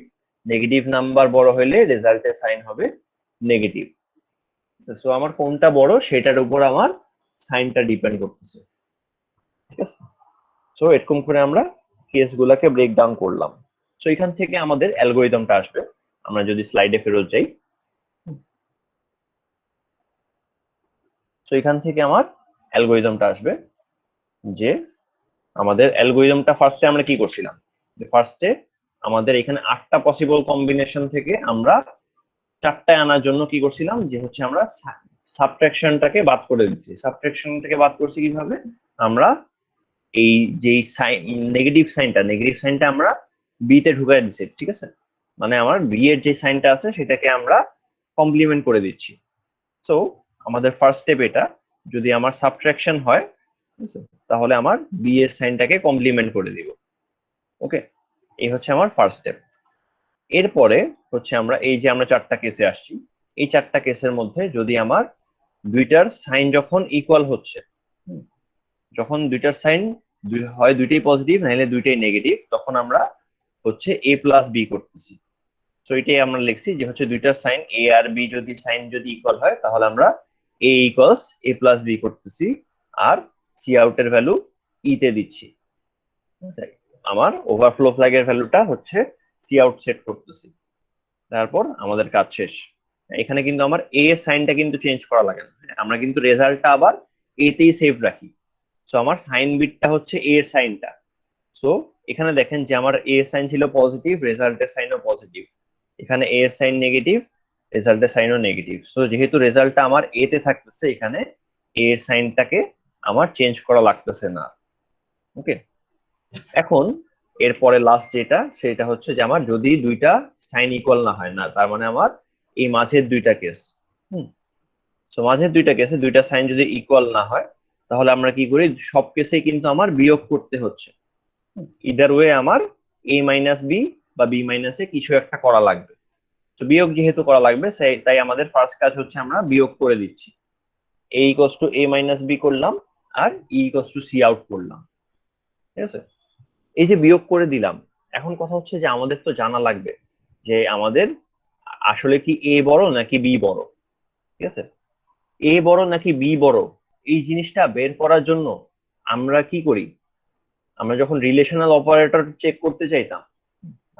নেগেটিভ নাম্বার বড় হইলে রেজাল্টের সাইন হবে নেগেটিভ। সো আমার কোনটা বড় সেটার উপর আমার সাইনটা ডিপেন্ড করতেছে। ঠিক আছে, সো এরকম করে আমরা কেসগুলোকে ব্রেক ডাউন করলাম। সো এখান থেকে আমাদের অ্যালগোরিদমটা আসবে। আমরা যদি স্লাইডে ফেরত যাই, সো এখান থেকে আমার অ্যালগোরিদমটা আসবে, যে আমাদের অ্যালগোরিদমটা ফার্স্টে আমরা কি করছিলাম, ফার্স্টে আমাদের এখানে 8টা পসিবল কম্বিনেশন থেকে আমরা 4টায় আনার জন্য কি করছিলাম, যে হচ্ছে আমরা সাবট্রাকশনটাকে বাদ করে দিচ্ছি। সাবট্রাকশন থেকে বাদ করছি কিভাবে, আমরা এই যে নেগেটিভ সাইনটা আমরা বি তে ঢুকাই দিচ্ছি, ঠিক আছে। মানে আমার বি এর যে সাইনটা আছে সেটাকে আমরা কমপ্লিমেন্ট করে দিচ্ছি। সো আমাদের ফার্স্ট স্টেপ এটা, যদি আমার সাবট্রাকশন হয় তাহলে আমার বি এর সাইনটাকে কমপ্লিমেন্ট করে দিব। ওকে, এই হচ্ছে আমার ফার্স্ট স্টেপ। এরপরে হচ্ছে আমরা এই যে আমরা 4টা কেসে আসছি, এই 4টা কেসের মধ্যে যদি আমার দুইটার সাইন যখন ইকুয়াল হচ্ছে, যখন দুইটার সাইন হয় দুইটাই পজিটিভ নাহলে দুইটাই নেগেটিভ, তখন আমরা হচ্ছে এ প্লাস বি করতেছি। তো এটাই আমরা লিখছি যে হচ্ছে দুইটার সাইন এ আর বি যদি সাইন যদি ইকুয়াল হয় তাহলে আমরা এ ইকুয়ালস এ প্লাস বি করতেছি, আর সি আউটের ভ্যালু ই তে দিচ্ছি। আমার ওভারফ্লো ফ্ল্যাগের ভ্যালুটা হচ্ছে সি আউট সেট করতেছি, তারপর আমাদের কাজ শেষ। এখানে কিন্তু আমার এ এর সাইনটা কিন্তু চেঞ্জ করা লাগে না, আমরা কিন্তু রেজাল্টটা আবার এ তেই সেভ রাখি। সো আমার সাইন বিটটা হচ্ছে এ এর সাইনটা। সো এখানে দেখেন যে আমার এ এর সাইন ছিল পজিটিভ, রেজাল্টের সাইনও পজিটিভ। এখানে এ এর সাইন নেগেটিভ, রেজাল্টের সাইনও নেগেটিভ। সো যেহেতু রেজাল্টটা আমার এ তে থাকতেছে, এখানে এ এর সাইনটাকে আমার চেঞ্জ করা লাগতেছে না। ওকে, এখন এরপরে লাস্ট যেটা, সেটা হচ্ছে যে আমার যদি দুইটা সাইন ইকুয়াল না হয়, না তার মানে আমার এই মাঝের দুইটা কেস, সো মাঝের দুইটা কেসে দুইটা সাইন যদি ইকুয়াল না হয় তাহলে আমরা কি করি, সব কেসেই কিন্তু আমার বিয়োগ করতে হচ্ছে। ইদার ওয়ে আমার এ মাইনাস বি বা বি মাইনাস এ কিছু একটা করা লাগবে। তো বিয়োগ যেহেতু করা লাগবে, তাই আমাদের ফার্স্ট কাজ হচ্ছে আমরা বিয়োগ করে দিচ্ছি। A equals to A minus B করলাম, আর E equals to C out করলাম, ঠিক আছে। এই যে বিয়োগ করে দিলাম, এখন কথা হচ্ছে যে আমাদের তো জানা লাগবে যে আমাদের আসলে কি এ বড় নাকি বি বড়, ঠিক আছে। এ বড় নাকি বি বড় এই জিনিসটা বের করার জন্য আমরা কি করি, আমরা যখন রিলেশনাল অপারেটর চেক করতে চাইতাম,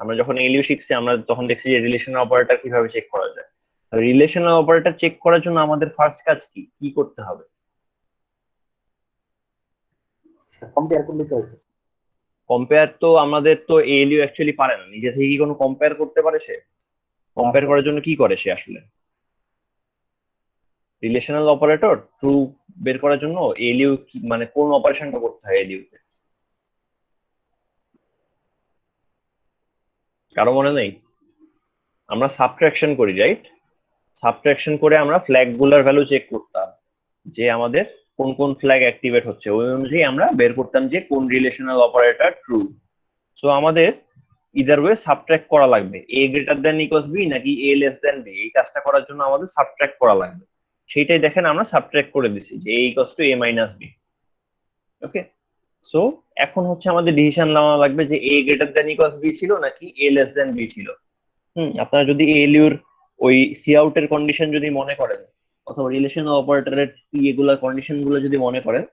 আমরা যখন এলিও শিখছি আমরা তখন দেখছি যে রিলেশনাল অপারেটর কিভাবে চেক করা যায়। রিলেশনাল অপারেটর চেক করার জন্য আমাদের ফার্স্ট কাজ কি কি করতে হবে, কম্পেয়ার করলে কি হয়েছে? কম্পেয়ার তো আমাদের তো এলিও অ্যাকচুয়ালি পারে না, নিজে থেকে কি কোনো কম্পেয়ার করতে পারে? সে কম্পেয়ার করার জন্য কি করে সে আসলে, রিলেশনাল অপারেটর ট্রু বের করার জন্য এলিও মানে কোন অপারেশনটা করতে হয় এলিওতে, কারো মনে নেই? আমরা সাবট্রাকশন করি, রাইট? সাবট্রাকশন করে আমরা ফ্ল্যাগ গুলার ভ্যালু চেক করতাম, যে আমাদের কোন কোন ফ্ল্যাগ অ্যাক্টিভেট হচ্ছে, ওই অনুযায়ী আমরা বের করতাম যে কোন রিলেশনাল অপারেটর ট্রু। সো আমাদের ইদার ওয়ে সাবট্রাক্ট করা লাগবে, এ গ্রেটার দ্যান ইকুয়ালস বি নাকি এ লেস দ্যান বি, এই কাজটা করার জন্য আমাদের সাবট্রাক্ট করা লাগবে। সেইটাই দেখেন আমরা সাবট্রাক্ট করে দিছি যে A equals to A minus B. Okay, so এখন হচ্ছে আমাদের ডিসিশন নেওয়া লাগবে যে A greater than equals B ছিল নাকি এ লেস দ্যান বি ছিল। আপনারা যদি এলিউর ওই সি আউটের কন্ডিশন যদি মনে করেন, অথবা রিলেশনাল অপারেটরের এগুলা কন্ডিশন গুলো যদি মনে করেন,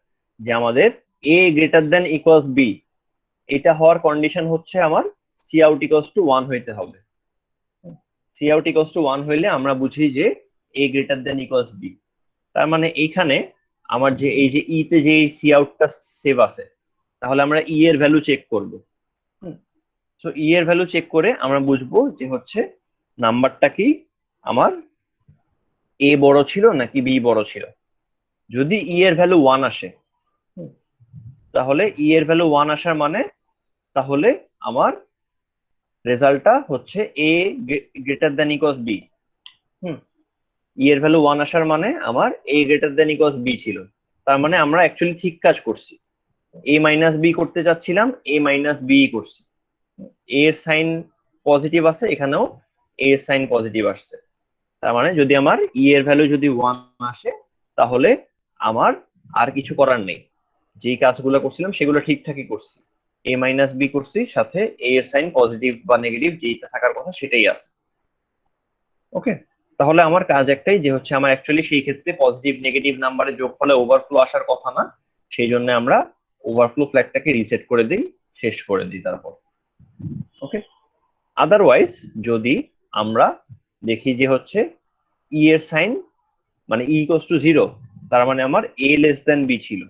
যে আমাদের এ গ্রেটার দ্যান ইকুয়ালস বি, এটা হওয়ার কন্ডিশন হচ্ছে আমার সি আউট ইকুয়ালস টু 1 হইতে হবে। সি আউট ইকুয়ালস টু 1 হইলে আমরা বুঝি যে A greater than equals B. তার মানে এইখানে আমার যে এই যে ই তে যে সি আউটটা সেভ আছে, তাহলে আমরা ই এর ভ্যালু চেক করব। সো ই এর ভ্যালু চেক করে আমরা বুঝবো যে হচ্ছে নাম্বারটা কি আমার এ বড় ছিল নাকি বি বড় ছিল। যদি ই এর ভ্যালু 1 আসে, তাহলে ই এর ভ্যালু 1 আসার মানে তাহলে আমার রেজাল্টটা হচ্ছে এ গ্রেটার দ্যান ইকুয়ালস বি। ই এর ভ্যালু 1 আসার মানে আমার এ গ্রেটার দ্যান ইকুয়ালস বি ছিল। তার মানে আমরা অ্যাকচুয়ালি ঠিক কাজ করছি, এ মাইনাস বি করতে চাচ্ছিলাম, এ মাইনাস বি করছি। এ এর সাইন পজিটিভ আছে, এখানেও এ এর সাইন পজিটিভ আসছে। তার মানে যদি আমার ই এর ভ্যালু যদি 1 আসে তাহলে আমার আর কিছু করার নেই, যেই কাজগুলো করছিলাম সেগুলো ঠিকঠাকই করছি, এ মাইনাস বি করছি, সাথে এ এর সাইন পজিটিভ বা নেগেটিভ যেটা থাকার কথা সেটাই আছে। ওকে, তাহলে আমার কাজ একটাই, যে হচ্ছে আমার অ্যাকচুয়ালি সেই ক্ষেত্রে পজিটিভ নেগেটিভ নাম্বারের যোগফলে ওভারফ্লো আসার কথা না, সেই জন্য আমরা ওভারফ্লো ফ্ল্যাগটাকে রিসেট করে দিই, শেষ করে দিই তারপর। ওকে, আদারওয়াইজ যদি আমরা দেখি যে হচ্ছে ই এর সাইন মানে ই ইকুয়ালস টু 0, তার মানে আমার এ লেস দেন বি ছিল,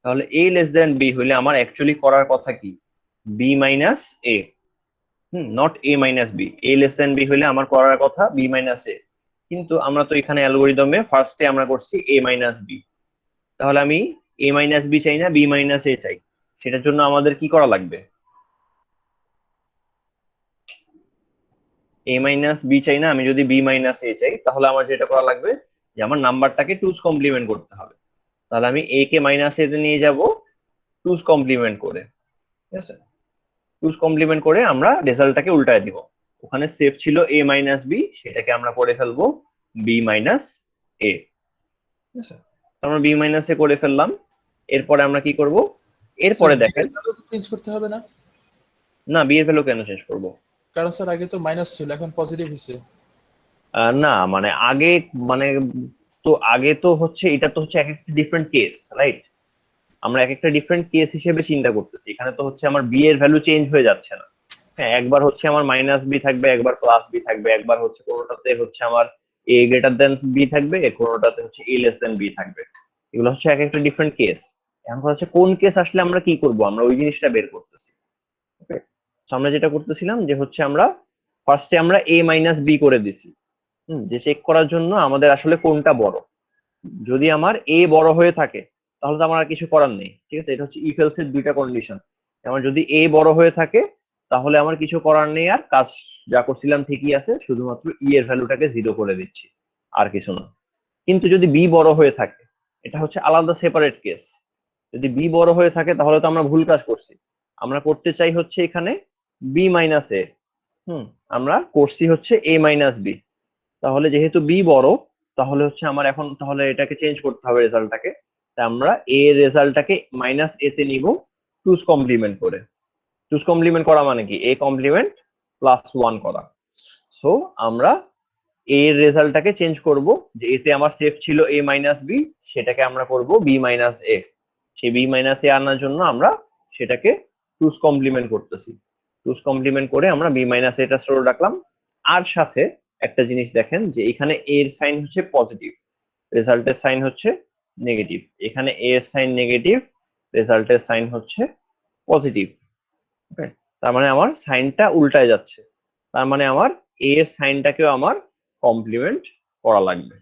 তাহলে এ লেস দেন বি হলে আমার অ্যাকচুয়ালি করার কথা কি B minus A, not A minus B. A less than B হলে আমার করার কথা বি মাইনাস এ, কিন্তু আমরা তো এখানে অ্যালগোরিদমে ফার্স্টে আমরা করছি এ মাইনাস বি, তাহলে আমি এ মাইনাস বি চাই না বি মাইনাস এ চাই, সেটার জন্য আমাদের কি করা লাগবে, এ মাইনাস বি চাই না, আমি যদি বি মাইনাস এ চাই তাহলে আমার যেটা করা লাগবে যে আমার নাম্বারটাকে টুস কমপ্লিমেন্ট করতে হবে, তাহলে আমি এ কে মাইনাস এ তে নিয়ে যাব টুস কমপ্লিমেন্ট করে, ঠিক আছে, টুস কমপ্লিমেন্ট করে আমরা রেজাল্টটাকে উল্টায় দিব, ওখানে সেফ ছিল এ মাইনাস বি, সেটাকে আমরা করে ফেলবো বি মাইনাস এ, ঠিক আছে, আমরা বি মাইনাস এ করে ফেললাম। এরপরে আমরা কি করব, এরপরে দেখেন চেঞ্জ করতে হবে না? না বি এর ভ্যালু কেন চেঞ্জ করব, কারণ স্যার আগে তো মাইনাস ছিল, এখন পজিটিভ হয়েছে। না মানে আগে মানে তো আগে তো হচ্ছে এটা তো হচ্ছে এক একটা ডিফারেন্ট কেস, রাইট, আমরা এক একটা ডিফারেন্ট কেস হিসেবে চিন্তা করতেছি, এখানে তো হচ্ছে আমার বি এর ভ্যালু চেঞ্জ হয়ে যাচ্ছে না, হ্যাঁ একবার হচ্ছে আমার মাইনাস বি থাকবে, একবার প্লাস বি থাকবে, একবার হচ্ছে কোনোটাতে হচ্ছে আমার এ গ্রেটার দেন বি থাকবে, কোনোটাতে হচ্ছে এ লেস দেন বি থাকবে, এগুলো হচ্ছে এক একটা ডিফারেন্ট কেস। এখন কথা হচ্ছে কোন কেস আসলে আমরা কি করব, আমরা ওই জিনিসটা বের করতেছি। ওকে, আমরা যেটা করতেছিলাম যে হচ্ছে আমরা ফার্স্টে আমরা এ মাইনাস বি করে দিছি, যে চেক করার জন্য আমাদের আসলে কোনটা বড়, যদি আমার এ বড় হয়ে থাকে তাহলে তো আমার আর কিছু করার নেই, ঠিক আছে, এটা হচ্ছে ইফ এলস এর দুইটা কন্ডিশন, আমার যদি এ বড় হয়ে থাকে তাহলে আমার কিছু করার নেই, আর কাজ যা করছিলাম ঠিকই আছে, শুধুমাত্র ই এর ভ্যালুটাকে 0 করে দিচ্ছি, আর কিছু না। কিন্তু যদি বি বড় হয়ে থাকে, এটা হচ্ছে আলাদা সেপারেট কেস, যদি বি বড় হয়ে থাকে তাহলে তো আমরা ভুল কাজ করছি, আমরা করতে চাই হচ্ছে এখানে বি মাইনাস এ, আমরা করছি হচ্ছে এ মাইনাস বি, তাহলে যেহেতু বি বড় তাহলে হচ্ছে আমার এখন তাহলে এটাকে চেঞ্জ করতে হবে রেজাল্টটাকে, তাই আমরা এ রেজাল্টটাকে মাইনাস এ তে নিব টুস কমপ্লিমেন্ট করে, টুস কমপ্লিমেন্ট করা মানে কি এ কমপ্লিমেন্ট প্লাস 1 করা, সো আমরা এ এর রেজাল্টটাকে চেঞ্জ করব, যে এতে আমার সেফ ছিল এ মাইনাস বি, সেটাকে আমরা করব বি মাইনাস এ, সেই বি মাইনাস এ আনার জন্য আমরা সেটাকে টুস কমপ্লিমেন্ট করতেছি, টুস কমপ্লিমেন্ট করে আমরা বি মাইনাস এটা স্টোর রাখলাম। আর সাথে একটা জিনিস দেখেন যে এখানে এ এর সাইন হচ্ছে পজিটিভ, রেজাল্টের সাইন হচ্ছে নেগেটিভ, এখানে এ এর সাইন নেগেটিভ, রেজাল্টের সাইন হচ্ছে পজিটিভ, ওকে, তার মানে আমার সাইনটা উল্টায় যাচ্ছে, তার মানে আমার এ এর সাইনটাকেও আমার কমপ্লিমেন্ট করা লাগবে,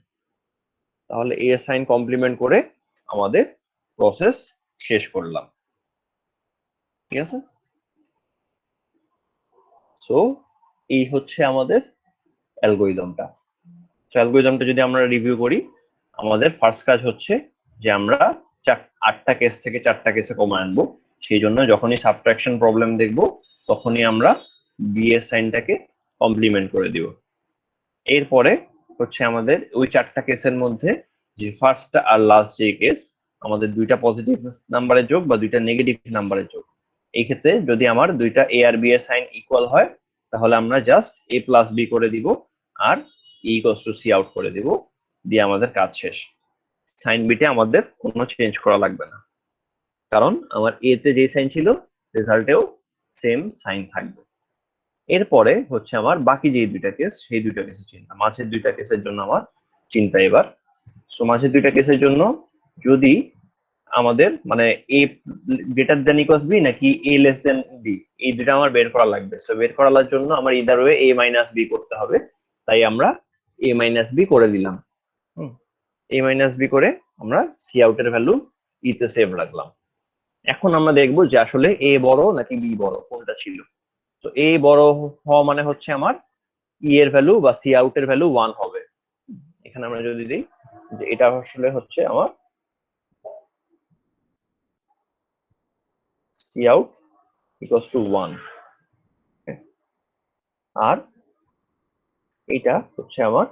তাহলে এ এর সাইন কমপ্লিমেন্ট করে আমাদের প্রসেস শেষ করলাম, ঠিক আছে, সো এই হচ্ছে আমাদের অ্যালগোরিদমটা। অ্যালগোরিদমটা যদি আমরা রিভিউ করি, আমাদের ফার্স্ট কাজ হচ্ছে যে আমরা 8টা কেস থেকে 4টা কেসে কমে আনবো, সেই জন্য যখনই সাবট্রাকশন প্রবলেম দেখব তখনই আমরা বি এর সাইনটাকে কমপ্লিমেন্ট করে দিব। এরপরে হচ্ছে আমাদের ওই 4টা কেসের মধ্যে যে ফার্স্ট আর লাস্ট যে কেস, আমাদের দুইটা পজিটিভ নাম্বারের যোগ বা দুইটা নেগেটিভ নাম্বারের যোগ, এই ক্ষেত্রে যদি আমার দুইটা এ আর বি এর সাইন ইকুয়াল হয় তাহলে আমরা জাস্ট এ প্লাস বি করে দিব আর ইকুয়ালস টু সি আউট করে দিব, দিয়ে আমাদের কাজ শেষ। সাইন বিটে আমাদের কোনো চেঞ্জ করা লাগবে না, কারণ আমার এ তে যে সাইন ছিল রেজাল্টেও সেম সাইন থাকবে। এরপরে হচ্ছে আমার বাকি যে দুইটা কেস, সেই দুইটা কেসের চিন্তা, মাঝের দুইটা কেসের জন্য আমার চিন্তা এবার। সো মাঝের দুইটা কেসের জন্য যদি আমাদের মানে এ গ্রেটার দেন ইকুয়ালস বি নাকি এ লেস দেন বি, এই দুইটা আমার বের করা লাগবে। সো বের করার জন্য আমার ইদার ওয়ে এ মাইনাস বি করতে হবে, তাই আমরা এ মাইনাস বি করে দিলাম, এ মাইনাস বি করে আমরা সি আউটের ভ্যালু ই তে সেভ রাখলাম। এখন আমরা দেখবো যে আসলে এ বড় নাকি বি বড় কোনটা ছিল। তো এ বড় হওয়া মানে হচ্ছে আমার ই এর ভ্যালু বা সি আউটের ভ্যালু 1 হবে। এখানে আমরা যদি দিই যে এটা আসলে হচ্ছে আমার সি আউট ইকুয়ালস টু 1, আর এটা হচ্ছে আমার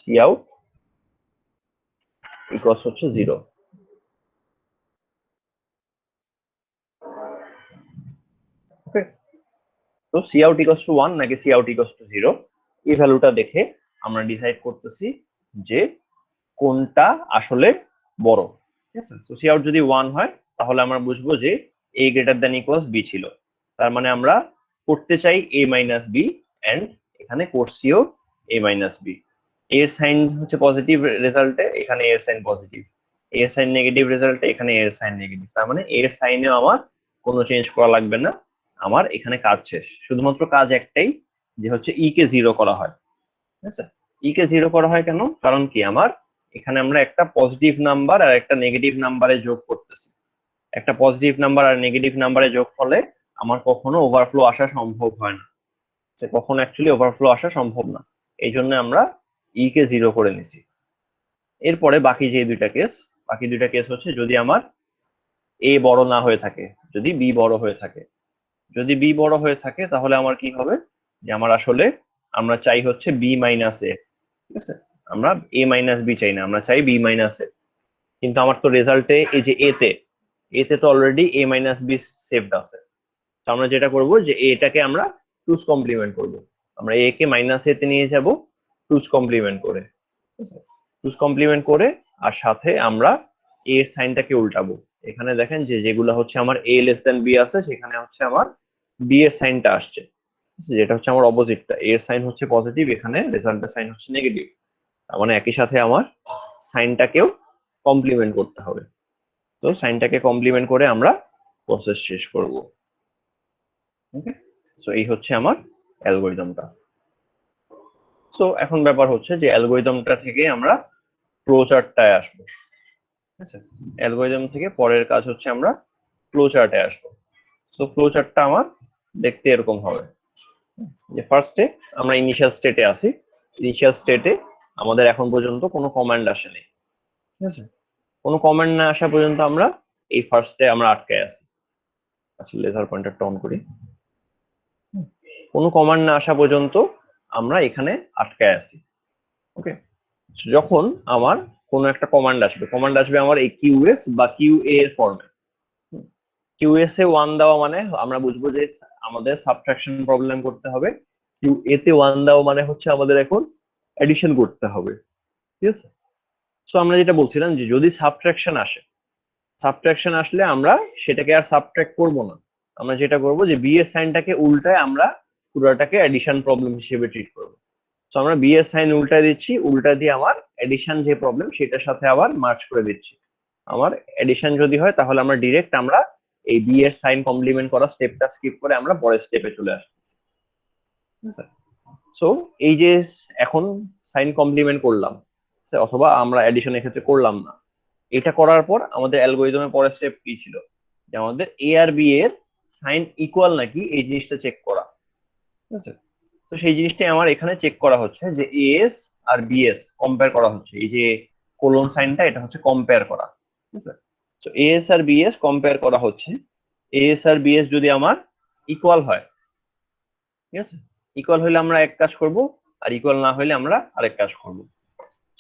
সি আউট ইকুয়ালস হচ্ছে 0। ওকে, তো সি আউট ইকুয়ালস টু 1 নাকি সি আউট ইকুয়ালস টু 0, এই ভ্যালুটা দেখে আমরা ডিসাইড করতেছি যে কোনটা আসলে বড়, ঠিক আছে। সো সি আউট যদি 1 হয় তাহলে আমরা বুঝবো যে a greater than equals b ছিল, তার মানে আমরা করতে চাই a মাইনাস b এন্ড এখানে করছিও a মাইনাস b। এর সাইন হচ্ছে পজিটিভ রেজাল্টে, এখানে এর সাইন পজিটিভ, এর সাইন নেগেটিভ রেজাল্টে, এখানে এর সাইন নেগেটিভ, তার মানে এর সাইনেও আমার কোনো চেঞ্জ করা লাগবে না, আমার এখানে কাজ শেষ। শুধুমাত্র কাজ একটাই, যে হচ্ছে ই কে 0 করা হয়, ঠিক আছে। ই কে 0 করা হয় কেন? কারণ কি আমার এখানে আমরা একটা পজিটিভ নাম্বার আর একটা নেগেটিভ নাম্বারে যোগ করতেছি, একটা পজিটিভ নাম্বার আর নেগেটিভ নাম্বারে যোগ ফলে আমার কখনো ওভারফ্লো আসা সম্ভব হয় না, কখনো অ্যাকচুয়ালি ওভারফ্লো আসা সম্ভব না, এই জন্য আমরা ই কে 0 করে নিছি। এরপরে বাকি যে বাকি দুইটা কেস হচ্ছে যদি আমার এ বড় না হয়ে থাকে, যদি বি বড় হয়ে থাকে। যদি বি বড় হয়ে থাকে তাহলে আমার কি হবে, যে আমার আসলে আমরা চাই হচ্ছে বি মাইনাস এ, ঠিক আছে। আমরা এ মাইনাস বি চাই না, আমরা চাই বি মাইনাস এ। কিন্তু আমার তো রেজাল্টে এই যে এতে তো already A minus be saved আছে। তো আমরা যেটা করব যে এটাকে আমরা টুস কমপ্লিমেন্ট করব, আমরা এ কে মাইনাস এ তে নিয়ে যাব টুস কমপ্লিমেন্ট করে, ঠিক আছে। টুস কমপ্লিমেন্ট করে আর সাথে আমরা এ এর সাইনটাকে উল্টাবো। এখানে দেখেন যে যেগুলো হচ্ছে আমার এ লেস দেন বি আছে, সেখানে হচ্ছে আমার বি এর সাইনটা আসছে, যেটা হচ্ছে আমার অপোজিটটা, এর সাইন হচ্ছে পজিটিভ, এখানে রেজাল্টের সাইন হচ্ছে নেগেটিভ, তার মানে একই সাথে আমার সাইনটাকেও কমপ্লিমেন্ট করতে হবে। তো সাইনটাকে কমপ্লিমেন্ট করে আমরা প্রসেস শেষ করব। ওকে, সো এই হচ্ছে আমার অ্যালগরিদমটা। সো এখন ব্যাপার হচ্ছে যে অ্যালগরিদমটা থেকে আমরা ফ্লো চার্টটায় আসবো, ঠিক আছে। অ্যালগরিদম থেকে পরের কাজ হচ্ছে আমরা ফ্লো চার্টে আসবো। সো ফ্লো চার্টটা আমার দেখতে এরকম হবে যে ফার্স্টে আমরা ইনিশিয়াল স্টেটে আসি, ইনিশিয়াল স্টেটে আমাদের এখন পর্যন্ত কোনো কমান্ড আসেনি, ঠিক আছে। কোনো কমান্ড না আসা পর্যন্ত আমরা এই ফার্স্টে আমরা আটকে আছি। আচ্ছা, লেজার পয়েন্টারটা অন করি। কোনো কমান্ড না আসা পর্যন্ত আমরা এখানে আটকে আছি। ওকে, যখন আমার কোনো একটা কমান্ড আসবে আমার এই কিউএস বা কিউএ এর ফর্মে। কিউএস এ 1 দেওয়া মানে আমরা বুঝবো যে আমাদের সাবট্রাকশন প্রবলেম করতে হবে, কিউএ তে 1 দেওয়া মানে হচ্ছে আমাদের এখন এডিশন করতে হবে, ঠিক আছে। সো আমরা যেটা বলছিলাম যে যদি সাবট্রাকশন আসলে আমরা সেটাকে আর সাবট্রাক্ট করব না, আমরা যেটা করব যে বি এর সাইনটাকে উল্টায় আমরা পুরোটাকে এডিশন প্রবলেম হিসেবে ট্রিট করব। সো আমরা বি এর সাইন উল্টা দিচ্ছি, উল্টা দিয়ে আমার এডিশন যে প্রবলেম সেটার সাথে আবার মার্জ করে দিচ্ছি। আমার এডিশন যদি হয় তাহলে আমরা ডিরেক্ট আমরা এই বি এর সাইন কমপ্লিমেন্ট করা স্টেপটা স্কিপ করে আমরা পরের স্টেপে চলে আসতেছি, ঠিক আছে। সো এই যে এখন সাইন কমপ্লিমেন্ট করলাম, অথবা আমরা এডিশনের ক্ষেত্রে করলাম না, এটা করার পর আমাদের অ্যালগরিদমের পরের স্টেপ কি ছিল, যে আমাদের এ আর বি এর সাইন ইকুয়াল নাকি এই জিনিসটা চেক করা, ঠিক আছে। তো সেই জিনিসটাই আমার এখানে চেক করা হচ্ছে যে এএস আর বিএস কম্পেয়ার করা হচ্ছে, এই যে কোলন সাইনটা এটা হচ্ছে কম্পেয়ার করা, ঠিক আছে। তো এএস আর বিএস কম্পেয়ার করা হচ্ছে, এএস আর বিএস যদি আমার ইকুয়াল হয়, ঠিক আছে, ইকুয়াল হলে আমরা এক কাজ করব, আর ইকুয়াল না হলে আমরা আরেক কাজ করব।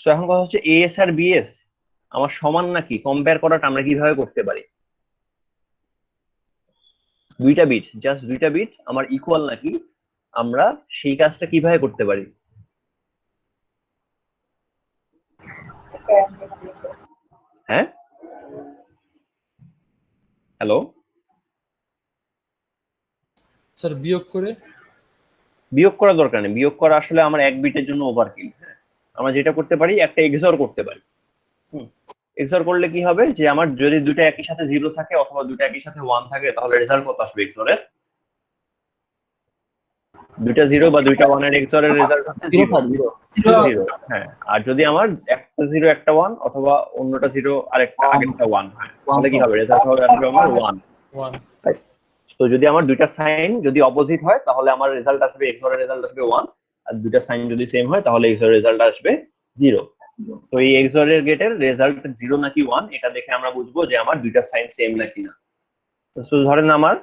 তো এখন কথা হচ্ছে এএস আর বিএস আমার সমান নাকি কম্পেয়ার করাটা আমরা কিভাবে করতে পারি, জাস্ট দুইটা বিট আমার ইকুয়াল নাকি আমরা সেই কাজটা কিভাবে করতে পারি। হ্যাঁ, হ্যালো স্যার বিয়োগ করা দরকার নেই, বিয়োগ করা আসলে আমার এক বিটের জন্য ওভারকিল। হ্যাঁ, আমরা যেটা করতে পারি একটা এক্সঅর করতে পারি। এক্সঅর করলে কি হবে, যে আমার যদি দুটো একই সাথে 0 থাকে অথবা দুটো একই সাথে 1 থাকে তাহলে রেজাল্ট কত আসবে এক্সঅরের? দুইটা 0 বা দুইটা 1 এর এক্সঅরের রেজাল্ট হচ্ছে 0। হ্যাঁ, আর যদি আমার একটা 0 একটা 1 অথবা অন্যটা 0 আর একটা আগেরটা 1 হয় তাহলে কি হবে, রেজাল্ট হবে আসবে আমার 1। তো যদি আমার দুইটা সাইন যদি অপোজিট হয় তাহলে আমার রেজাল্ট আসবে এক্সঅর এর রেজাল্ট আসবে 1, আর দুইটা সাইন যদি সেম হয় তাহলে এক্সঅর এর রেজাল্ট আসবে 0। তো এই এক্সঅর এর গেটের রেজাল্ট 0 নাকি 1 এটা দেখে আমরা বুঝবো যে আমার দুইটা সাইন সেম নাকি না। তো ধরেন আমার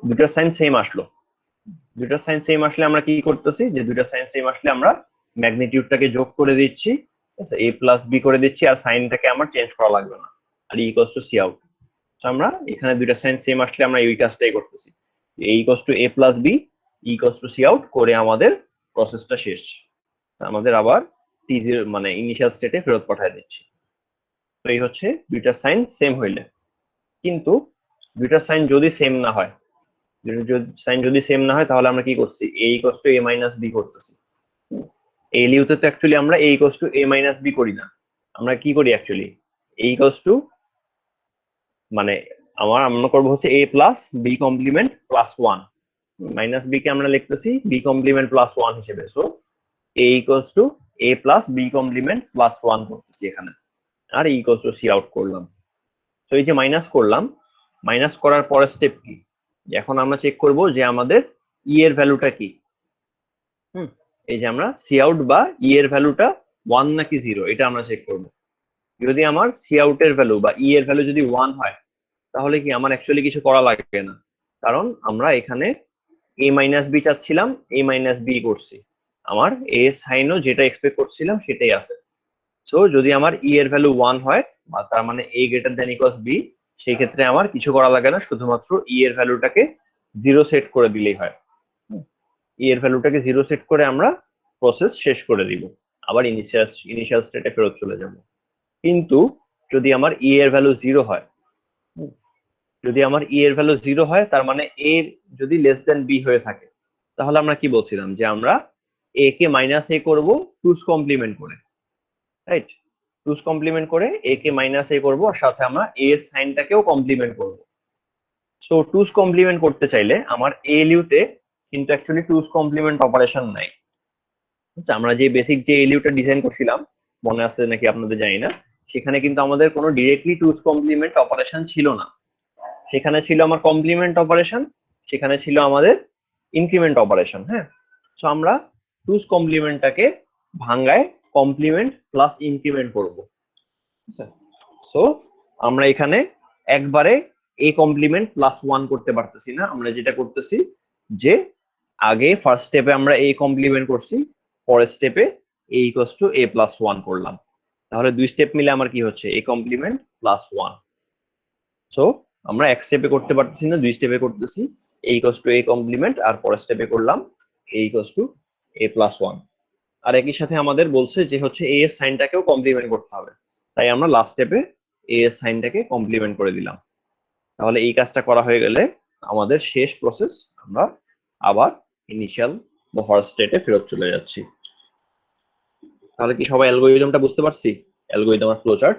দুইটা সাইন সেম আসলো, দুইটা সাইন সেম আসলে আমরা কি করতেছি, যে দুইটা সাইন সেম আসলে আমরা ম্যাগনিটিউডটাকে যোগ করে দিচ্ছি, ঠিক আছে, a প্লাস b করে দিচ্ছি, আর সাইনটাকে আমার চেঞ্জ করা লাগবে না, আর e equals to C out. তো আমরা এখানে দুইটা সাইন সেম আসলে আমরা এই কাজটাই করতেছি, a equals to a plus b, e equals to C out করে আমাদের প্রসেসটা শেষ, আমাদের আবার t0 মানে ইনিশিয়াল স্টেটে ফেরত পাঠিয়ে দিচ্ছি। তো এই হচ্ছে দুইটা সাইন সেম হইলে। কিন্তু দুইটা সাইন যদি সেম না হয়, সাইন যদি সেম না হয় তাহলে আমরা কি করছি, a equals to a minus b করতেছি। এলিউতে তো অ্যাকচুয়ালি আমরা a equals to a minus b করি না, আমরা কি করি অ্যাকচুয়ালি a ইকুয়ালস টু মানে আমরা করবো হচ্ছে a plus b complement plus 1, minus b কে আমরা লিখতেছি b কমপ্লিমেন্ট প্লাস 1 হিসেবে। So a equals to a plus b complement plus 1 করতেছি এখানে, আর e equals to c out করলাম। তো এই যে মাইনাস করলাম, মাইনাস করার পরের স্টেপ কি, এখন আমরা চেক করব যে আমাদের e এর ভ্যালুটা কি। এই যে আমরা সি আউট বা e এর ভ্যালুটা 1 নাকি 0 এটা আমরা চেক করব। যদি আমার সি আউট এর ভ্যালু বা e এর ভ্যালু যদি 1 হয় তাহলে কি আমার অ্যাকচুয়ালি কিছু করা লাগবে না, কারণ আমরা এখানে a মাইনাস বি চাচ্ছিলাম, a মাইনাস বি করছি, আমার a সাইনও যেটা এক্সপেক্ট করছিলাম সেটাই আছে। সো যদি আমার e এর ভ্যালু 1 হয় বা তার মানে a greater than equals b, সেই ক্ষেত্রে আমার কিছু করা লাগে না, শুধুমাত্র e এর ভ্যালুটাকে 0 সেট করে দিলেই হয়। e এর ভ্যালুটাকে 0 সেট করে আমরা প্রসেস শেষ করে দিব, আবার ইনিশিয়াল স্টেটে ফেরত চলে যাব। কিন্তু যদি আমার e এর ভ্যালু 0 হয়, যদি আমার e এর ভ্যালু 0 হয় তার মানে a যদি লেস দেন b হয়ে থাকে, তাহলে আমরা কি বলছিলাম যে আমরা a কে মাইনাস a করব টুস কমপ্লিমেন্ট করে, রাইট? টুস কমপ্লিমেন্ট করে a কে মাইনাস a করব, আর সাথে আমরা a এর সাইনটাকেও কমপ্লিমেন্ট করব। সো টুস কমপ্লিমেন্ট করতে চাইলে আমার ALU তে কিন্তু অ্যাকচুয়ালি টুস কমপ্লিমেন্ট অপারেশন নাই। আচ্ছা, আমরা যে বেসিক যে ALU টা ডিজাইন করছিলাম, মনে আছে নাকি আপনাদের জানি না, সেখানে কিন্তু আমাদের কোনো ডিরেক্টলি টুস কমপ্লিমেন্ট অপারেশন ছিল না। সেখানে ছিল আমার কমপ্লিমেন্ট অপারেশন, সেখানে ছিল আমাদের ইনক্রিমেন্ট অপারেশন। হ্যাঁ, সো আমরা টুস কমপ্লিমেন্টটাকে ভাঙ্গায় কমপ্লিমেন্ট প্লাস ইনক্রিমেন্ট করব। সো আমরা এখানে একবারে a কমপ্লিমেন্ট প্লাস 1 করতে পারতেছি না, আমরা যেটা করতেছি যে আগে ফার্স্ট স্টেপে আমরা a কমপ্লিমেন্ট করছি, পরের স্টেপে a equals to a plus 1 করলাম, তাহলে দুই স্টেপ মিলে আমার কি হচ্ছে a কমপ্লিমেন্ট প্লাস 1। সো আমরা এক স্টেপে করতে পারতেছি না, দুই স্টেপে করতেছি, a equals to a complement, আর পরের স্টেপে করলাম a equals to a plus 1। আর একই সাথে আমাদের বলছে যে হচ্ছে a এর সাইনটাকেও কমপ্লিমেন্ট করতে হবে, তাই আমরা লাস্ট স্টেপে a এর সাইনটাকে কমপ্লিমেন্ট করে দিলাম। তাহলে এই কাজটা করা হয়ে গেলে আমাদের শেষ প্রসেস, আমরা আবার ইনিশিয়াল বা ফার্স্ট স্টেটে ফেরত চলে যাচ্ছি। তাহলে কি সবাই অ্যালগরিদমটা বুঝতে পারছি, অ্যালগরিদম আর ফ্লোচার্ট?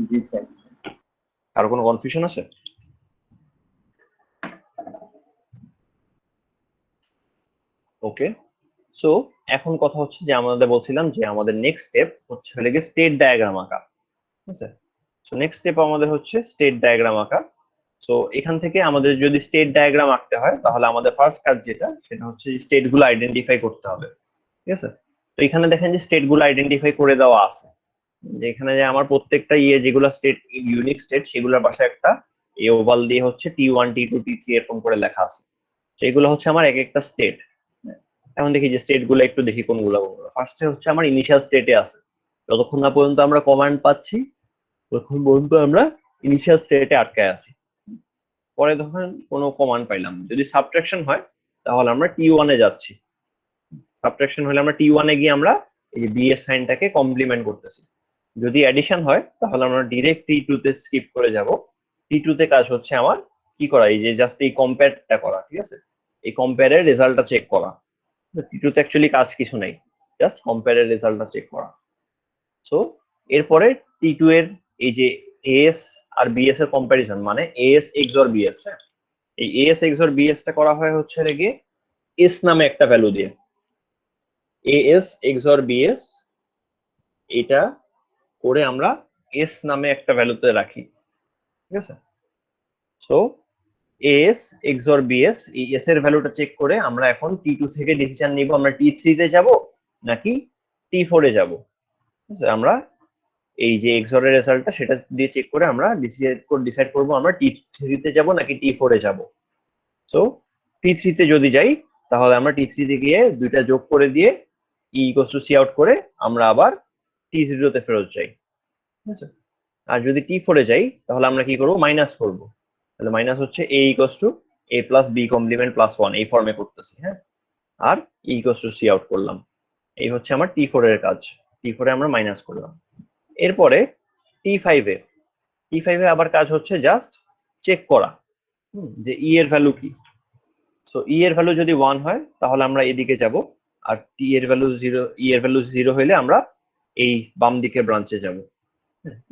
জি স্যার। আর কোনো কনফিউশন আছে? ওকে, সো এখন কথা হচ্ছে যে আমাদের বলছিলাম যে আমাদের নেক্সট স্টেপ হচ্ছে হলে গিয়ে স্টেট ডায়াগ্রাম আঁকা। ঠিক আছে, সো নেক্সট স্টেপ আমাদের হচ্ছে স্টেট ডায়াগ্রাম আঁকা। সো এখান থেকে আমাদের যদি স্টেট ডায়াগ্রাম আঁকতে হয় তাহলে আমাদের ফার্স্ট কাজ যেটা, সেটা হচ্ছে স্টেট গুলো আইডেন্টিফাই করতে হবে। ঠিক আছে, তো এখানে দেখেন যে স্টেট গুলো আইডেন্টিফাই করে দেওয়া আছে, যে এখানে যে আমার প্রত্যেকটা যেগুলো স্টেট ইউনিক স্টেট, সেগুলোর পাশে একটা ওভাল দিয়ে হচ্ছে T1 T2 T3 এরকম করে লেখা আছে, সেগুলো হচ্ছে আমার এক একটা স্টেট। এখন দেখি যে স্টেট গুলো একটু দেখি কোনগুলো। ফার্স্টে হচ্ছে আমার ইনিশিয়াল স্টেটে আছে, যতক্ষণ না পর্যন্ত আমরা কমান্ড পাচ্ছি ততক্ষণ পর্যন্ত আমরা ইনিশিয়াল স্টেটে আটকায় আছি। পরে যখন কোনো কমান্ড পাইলাম, যদি সাবট্রাকশন হয় তাহলে আমরা T1 এ যাচ্ছি, সাবট্রাকশন হলে আমরা T1 এ গিয়ে আমরা এই যে বি এর সাইনটাকে কমপ্লিমেন্ট করতেছি। যদি অ্যাডিশন হয় তাহলে আমরা ডিরেক্ট T2 তে স্কিপ করে যাব। T2 তে কাজ হচ্ছে আমার কি করা, এই যে জাস্ট এই কম্পেয়ারটা করা। ঠিক আছে, এই কম্পেয়ারের রেজাল্টটা চেক করা। T2 তে অ্যাকচুয়ালি কাজ কিছু নেই, জাস্ট কম্পেয়ারের রেজাল্টটা চেক করা। সো এরপরে T2 এর এই যে AS আর BS এর কম্প্যারিজন, মানে AS XOR BS, হ্যাঁ, এই AS XOR BS টা করা হয় হচ্ছে রেগে S নামে একটা ভ্যালু দিয়ে। AS XOR BS এটা করে আমরা S নামে একটা ভ্যালুতে রাখি। ঠিক আছে, সো AS XOR BS, এই S এর ভ্যালুটা চেক করে আমরা এখন T2 থেকে ডিসিশন নিব আমরা T3 তে যাব নাকি T4 এ যাব। ঠিক আছে, আমরা এই যে XOR এর রেজাল্টটা সেটা দিয়ে চেক করে আমরা ডিসাইড করব আমরা T3 তে যাব নাকি T4 এ যাব। সো T3 তে যদি যাই তাহলে আমরা T3 তে গিয়ে দুইটা যোগ করে দিয়ে E equals to C out করে আমরা আবার T0 তে ফেরত যাই। ঠিক আছে, আর যদি T4 এ যাই তাহলে আমরা কি করব, মাইনাস করব। তাহলে মাইনাস হচ্ছে A equals to A plus B complement plus 1 এই ফর্মে করতেছি। হ্যাঁ, আর E equals to C out করলাম। এই হচ্ছে আমার T4 এর কাজ, T4 এ আমরা মাইনাস করলাম। এরপরে T5 এ আবার কাজ হচ্ছে জাস্ট চেক করা যে ই এর ভ্যালু কি। সো ই এর ভ্যালু যদি 1 হয় তাহলে আমরা এদিকে যাব, আর টি এর ভ্যালু 0, ই এর ভ্যালু 0 হইলে আমরা এই বাম দিকে ব্রাঞ্চে যাব।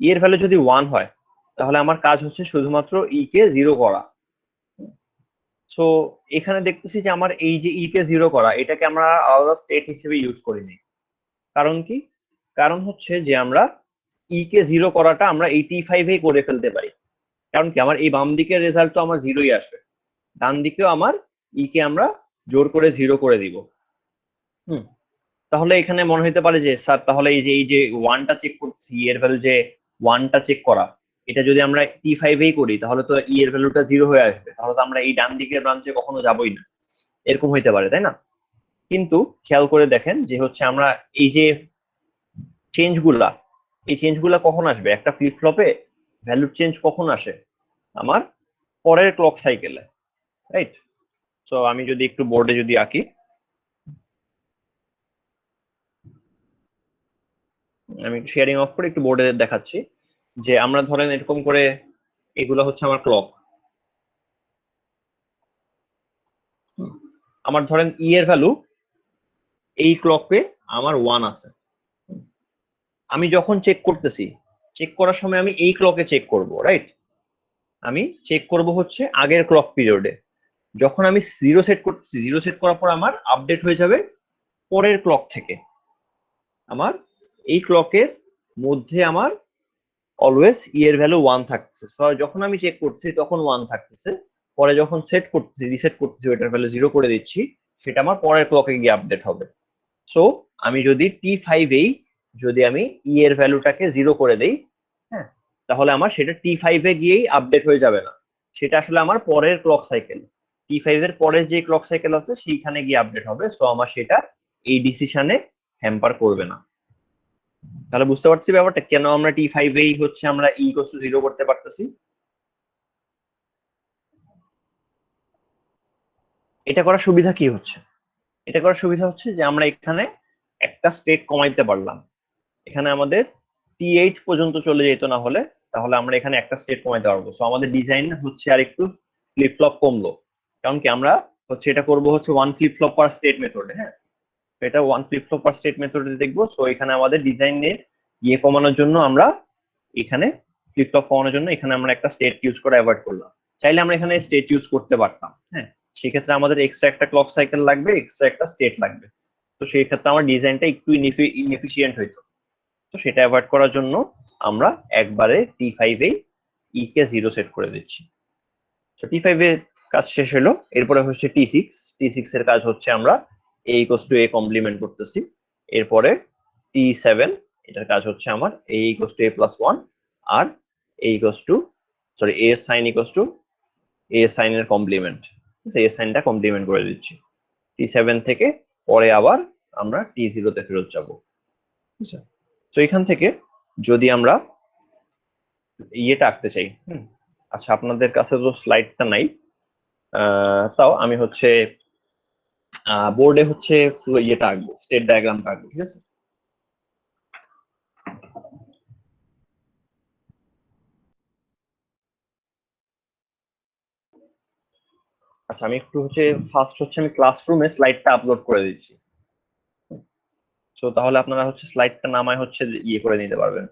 ই এর ভ্যালু যদি 1 হয় তাহলে আমার কাজ হচ্ছে শুধুমাত্র ই কে 0 করা। সো এখানে দেখতেছি যে আমার এই যে ই কে 0 করা, এটাকে আমরা আলাদা স্টেট হিসেবে ইউজ করিনি। কারণ কি? কারণ হচ্ছে যে আমরা ই কে 0 করাটা আমরা এই T5 এ করে ফেলতে পারি। কারণ কি, আমার এই বাম দিকের রেজাল্ট তো আমার 0ই আসবে, ডান দিকেও আমার ই কে আমরা জোর করে 0 করে দিব। তাহলে এখানে মনে হতে পারে যে স্যার তাহলে এই যে 1টা চেক করছি, ই এর ভ্যালু যে 1টা চেক করা, এটা যদি আমরা T5 এই করি তাহলে তো ই এর ভ্যালুটা 0 হয়ে আসবে, তাহলে তো আমরা এই ডান দিকের ব্রাঞ্চে কখনো যাবই না, এরকম হইতে পারে, তাই না? কিন্তু খেয়াল করে দেখেন যে হচ্ছে আমরা এই যে এই চেঞ্জগুলা কখন আসবে? একটা ফ্লিপ ফ্লপে ভ্যালু চেঞ্জ কখন আসে? আমার পরের ক্লক সাইকেলে, রাইট? সো আমি যদি একটু বোর্ডে যদি আঁকি, আমি শেয়ারিং অফ করে একটু বোর্ডে দেখাচ্ছি যে আমরা ধরেন এরকম করে, এগুলো হচ্ছে আমার ক্লক। আমার ধরেন ই এর ভ্যালু এই ক্লকে আমার 1 আছে। আমি যখন চেক করতেছি, চেক করার সময় আমি এই ক্লকে চেক করব, রাইট? আমি চেক করব হচ্ছে আগের ক্লক পিরিয়ডে। যখন আমি 0 সেট করতেছি, 0 সেট করার পর আমার আপডেট হয়ে যাবে পরের ক্লক থেকে। আমার এই ক্লকের মধ্যে আমার অলওয়েজ ই এর ভ্যালু 1 থাকতেছে। যখন আমি চেক করছি তখন 1 থাকতেছে, পরে যখন সেট করতেছি, রিসেট করতেছি, ওইটার ভ্যালু 0 করে দিচ্ছি, সেটা আমার পরের ক্লকে গিয়ে আপডেট হবে। সো আমি যদি T5 এই যদি আমি ই এর ভ্যালুটাকে 0 করে দেই, হ্যাঁ, তাহলে আমার সেটা T5 এ গিয়েই আপডেট হয়ে যাবে না, সেটা আসলে আমার পরের ক্লক সাইকেল, T5 এর পরের যে ক্লক সাইকেল আছে সেইখানে গিয়ে আপডেট হবে। সো আমার সেটা এই ডিসিশনে হ্যাম্পার করবে না। তাহলে বুঝতে পারছি ব্যাপারটা, কেন আমরা T5 এই হচ্ছে আমরা ই ইকুয়াল টু 0 করতে পারতেছি। এটা করার সুবিধা কি হচ্ছে? এটা করার সুবিধা হচ্ছে যে আমরা এখানে একটা স্টেট কমাইতে পারলাম। এখানে আমাদের T8 পর্যন্ত চলে যেত না হলে, তাহলে আমরা এখানে একটা স্টেট কমাইতে পারবো। সো আমাদের ডিজাইন হচ্ছে আর একটু ফ্লিপ ফ্লপ কমলো। কারণ কি, আমরা হচ্ছে এটা করব হচ্ছে 1 ফ্লিপ ফ্লপ পার স্টেট মেথডে। হ্যাঁ, এটা 1 ফ্লিপ ফ্লপ পার স্টেট মেথডে দেখবো। সো এখানে আমাদের ডিজাইনের ইয়ে কমানোর জন্য আমরা এখানে ফ্লিপ ফ্লপ কমানোর জন্য এখানে আমরা একটা স্টেট ইউজ করে অ্যাভয়েড করলাম। চাইলে আমরা এখানে স্টেট ইউজ করতে পারতাম, হ্যাঁ, সেক্ষেত্রে আমাদের এক্সট্রা একটা ক্লক সাইকেল লাগবে, এক্সট্রা একটা স্টেট লাগবে। তো সেই ক্ষেত্রে আমার ডিজাইনটা একটু ইনএফিশিয়েন্ট হইতো। তো সেটা অ্যাভয়েড করার জন্য আমরা একবারে T5 এ ই কে 0 সেট করে দিচ্ছি। তো T5 এর কাজ শেষ হলো। এরপরে হচ্ছে T6 এর কাজ হচ্ছে আমরা a equals to a complement করতেছি। এরপরে T7 এটার কাজ হচ্ছে আমার a equals to a plus 1 আর a equals to a sign equals to a সাইনের কমপ্লিমেন্ট, a সাইনটা কমপ্লিমেন্ট করে দিচ্ছি। T7 থেকে পরে আবার আমরা T0 তে ফেরত যাব। বুঝছো? তো এখান থেকে যদি আমরা ইয়েটা আঁকতে চাই, আচ্ছা আপনাদের কাছে তো স্লাইডটা নাই, তাও আমি হচ্ছে বোর্ডে হচ্ছে ইয়েটা আঁকবো, স্টেট ডায়াগ্রামটা আঁকবো, ঠিক আছে? আচ্ছা আমি একটু হচ্ছে ফার্স্ট হচ্ছে আমি ক্লাসরুমে স্লাইডটা আপলোড করে দিচ্ছি। তো তাহলে আপনারা হচ্ছে স্লাইডটা নামায় হচ্ছে ইয়ে করে নিতে পারবেন।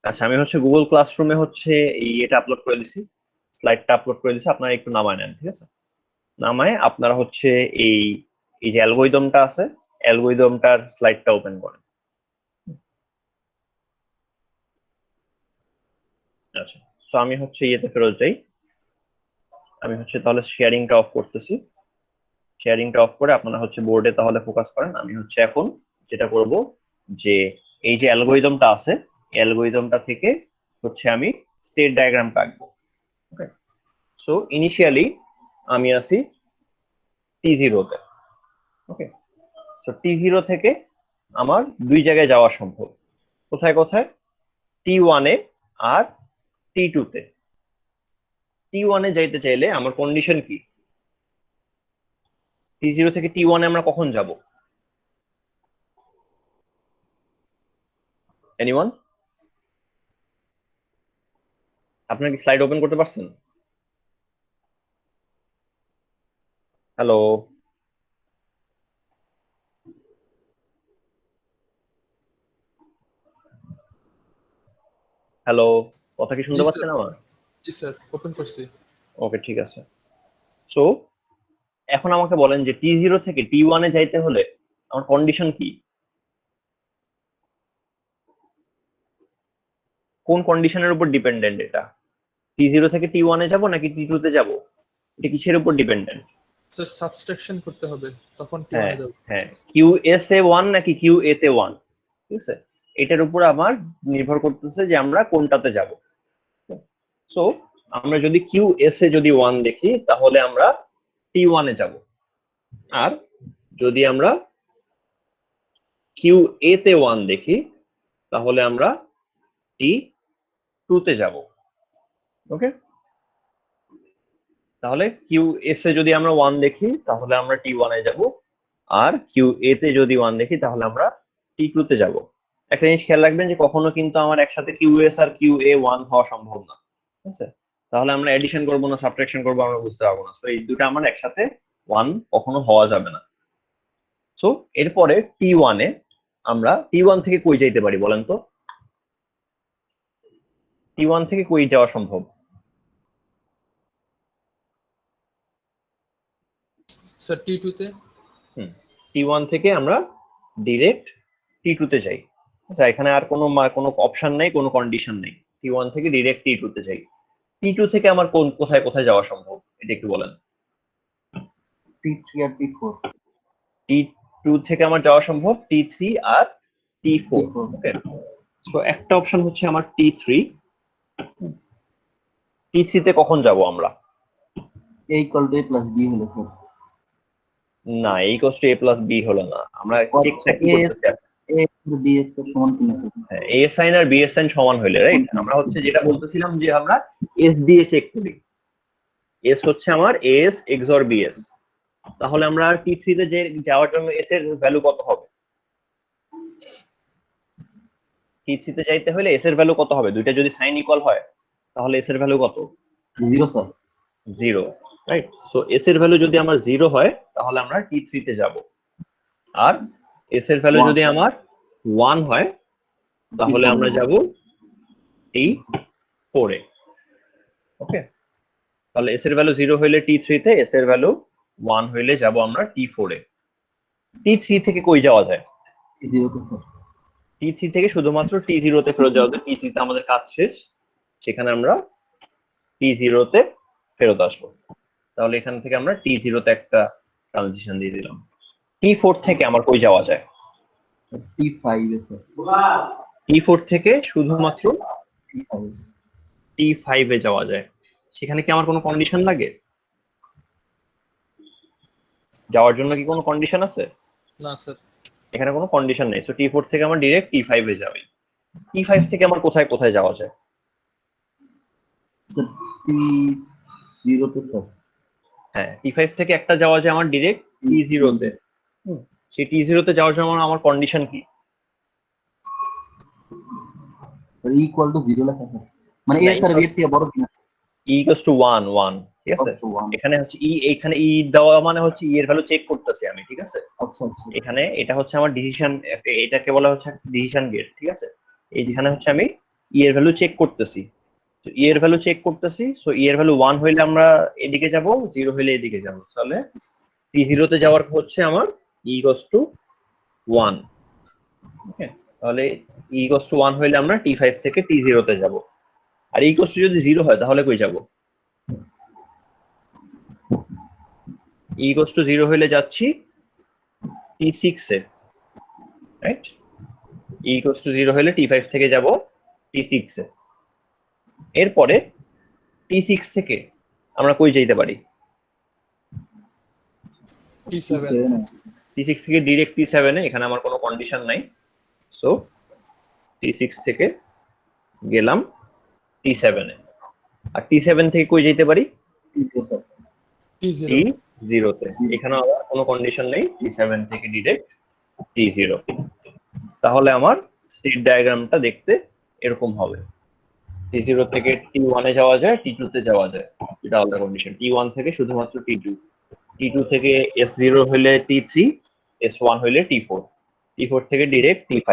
আচ্ছা আমি হচ্ছে গুগল ক্লাসরুমে হচ্ছে এটা আপলোড করে দিছি, স্লাইডটা আপলোড করে দিছি, আপনারা একটু নামায় নেন, ঠিক আছে? নামায় আপনারা হচ্ছে এই এই যে অ্যালগরিদমটা আছে, অ্যালগরিদমটার স্লাইডটা ওপেন করেন। আচ্ছা, তো আমি হচ্ছে ইয়েতে ফেরত যাই। আমি হচ্ছে তাহলে শেয়ারিংটা অফ করতেছি। শেয়ারিংটা অফ করে আপনারা হচ্ছে বোর্ডে তাহলে ফোকাস করেন। আমি হচ্ছে এখন যেটা করব যে এই যে অ্যালগরিদমটা আছে অ্যালগরিদমটা থেকে হচ্ছে আমি স্টেট ডায়াগ্রাম আঁকবো। ওকে, সো ইনিশিয়ালি আমি আসি T0 তে। ওকে, সো T0 থেকে আমার দুই জায়গায় যাওয়া সম্ভব। কোথায় কোথায়? T1 এ আর T2 তে। T1 এ যাইতে চাইলে আমার কন্ডিশন কি? T0 থেকে T1 এ আমরা কখন যাব? এনিওয়ান? আপনারা কি স্লাইড ওপেন করতে পারছেন? হ্যালো, হ্যালো, কথা কি শুনতে জি পাচ্ছেন স্যার, আমার? জি স্যার, ওপেন করছি। ওকে, ঠিক আছে। সো এখন আমাকে বলেন যে T0 থেকে T1 এ যাইতে হলে আমার কন্ডিশন কি? কোন কন্ডিশনের উপর ডিপেন্ডেন্ট এটা? T0 থেকে T1 এ যাব নাকি T2 তে যাব? এটা কিসের উপর ডিপেন্ডেন্ট? স্যার সাবস্ট্রাকশন করতে হবে, তখন T1 হ্যাঁ এ যাব। হ্যাঁ, QS-A1 নাকি QA-তে 1, ঠিক আছে? এটার উপর আমার নির্ভর করতেছে যে আমরা কোনটাতে যাব। সো আমরা যদি QS-এ যদি 1 দেখি তাহলে আমরা T1 এ যাব, আর যদি আমরা QA-তে 1 দেখি তাহলে আমরা T2 তে যাব। ওকে, তাহলে QS-এ যদি আমরা 1 দেখি তাহলে আমরা T1 এ যাব, আর QA-তে যদি 1 দেখি তাহলে আমরা T2 তে যাব। একটা জিনিস খেয়াল রাখবেন যে কখনো কিন্তু আমার একসাথে QS আর QA1 হওয়া সম্ভব না, ঠিক আছে? তাহলে আমরা এডিশন করব না সাবট্রাকশন করব আমরা বুঝতে পারবো না। সো এই দুটো আমার একসাথে 1 কখনো হওয়া যাবে না। সো এরপরে T1 এ আমরা T1 থেকে কই যাইতে পারি বলেন তো? T1 থেকে কই যাওয়া সম্ভব? স্যার T2 তে। T1 থেকে আমরা ডিরেক্ট T2 তে যাই। আচ্ছা, এখানে আর কোনো অপশন নেই, কোনো কন্ডিশন নেই। T1 থেকে ডিরেক্ট T2 তে যাই। T2 থেকে আমার কোথায় কোথায় যাওয়া সম্ভব এটা একটু বলেন। T3 আর T4। T2 থেকে আমার যাওয়া সম্ভব T3 আর T4। ওকে, সো একটা অপশন হচ্ছে আমার T3। T3 তে কখন যাব আমরা? A = A + B হলো স্যার। না, A = A+B হলো না, আমরা চেকটা কি করতেছি? A B এর সমান কিনা স্যার? A এর সাইন আর B এর সাইন সমান হইলে, রাইট? আমরা হচ্ছে যেটা বলতেছিলাম যে আমরা S দিয়ে চেক করি। S হচ্ছে আমার AS XOR BS। তাহলে আমরা T3 তে যাওয়ার জন্য S এর ভ্যালু কত হবে? T3 তে যাইতে হলে S এর ভ্যালু কত হবে? দুইটা যদি সাইন ইকুয়াল হয় তাহলে S এর ভ্যালু কত? 0 স্যার। 0, রাইট? সো S এর ভ্যালু যদি আমার 0 হয় তাহলে আমরা T3 তে যাব, আর S এর ভ্যালু যদি আমার 1 হয় তাহলে আমরা যাব T4 এ। ওকে, তাহলে S এর ভ্যালু 0 হইলে T3 তে, S এর ভ্যালু 1 হইলে যাব আমরা T4 এ। T3 থেকে কই যাওয়া যায়? T0 তে স্যার। T3 থেকে শুধুমাত্র T0 তে ফেরত যাওয়া যায়। T3 তে আমাদের কাজ শেষ, সেখানে আমরা T0 তে ফেরত আসবো। তাহলে এখান থেকে আমরা T0 তে একটা ট্রানজিশন দিয়ে দিলাম। T4 থেকে আমার কই যাওয়া যায়? T5 এ স্যার। T4 থেকে শুধুমাত্র T5 T5 এ যাওয়া যায়। সেখানে কি আমার কোনো কন্ডিশন লাগে? যাওয়ার জন্য কি কোনো কন্ডিশন আছে? না স্যার। এখানে কোনো কন্ডিশন নেই। সো T4 থেকে আমার ডিরেক্ট T5 এ যাবে। T5 থেকে আমার কোথায় কোথায় যাওয়া যায়? T0 তে স্যার। হ্যাঁ, T5 থেকে একটা যাওয়া যায় আমার ডিরেক্ট T0 তে। সেই T0 তে যাওয়ার জন্য আমার কন্ডিশন কি? E = 0 লেখা স্যার। মানে A স্যার B এর থেকে বড় কিনা? E = 1 ঠিক আছে? এখানে হচ্ছে এখানে E দেওয়া মানে হচ্ছে E এর ভ্যালু চেক করতেছি আমি, ঠিক আছে? আচ্ছা আচ্ছা। এখানে এটা হচ্ছে আমার ডিসিশন, এটাকে বলা হচ্ছে ডিসিশন গেট, ঠিক আছে? এইখানে হচ্ছে আমি E এর ভ্যালু চেক করতেছি। তো E এর ভ্যালু চেক করতেছি। সো E এর ভ্যালু 1 হইলে আমরা এদিকে যাব, 0 হইলে এদিকে যাব। তাহলে T0 তে যাওয়ার হচ্ছে আমার E = 1। ওকে, তাহলে E = 1 হইলে আমরা T5 থেকে T0 তে যাব। আর E = যদি 0 হয় তাহলে কই যাব? E = 0 হইলে যাচ্ছি T6 এ। রাইট? ই ইকুয়ালস টু 0 হলে T5 থেকে যাব T6 এ। এরপরে T6 থেকে আমরা কই যাইতে পারি? T7 T6 থেকে ডিরেক্ট T7 এ, এখানে আমার কোনো কন্ডিশন নাই। সো T6 থেকে গেলাম T7 এ। আর T7 থেকে কই যাইতে পারি? T0 T0 তে। এখানে আমার কোনো কন্ডিশন নেই, T7 থেকে ডিরেক্ট T0। তাহলে আমার স্টেট ডায়াগ্রামটা দেখতে এরকম হবে। T0 থেকে T1 এ যাওয়া যায়, T2 তে যাওয়া যায়, এটা আলাদা কন্ডিশন। T1 থেকে শুধুমাত্র T2, T2 থেকে S0 হলে T3, S1 হলে T4, T4 থেকে ডিরেক্ট T5,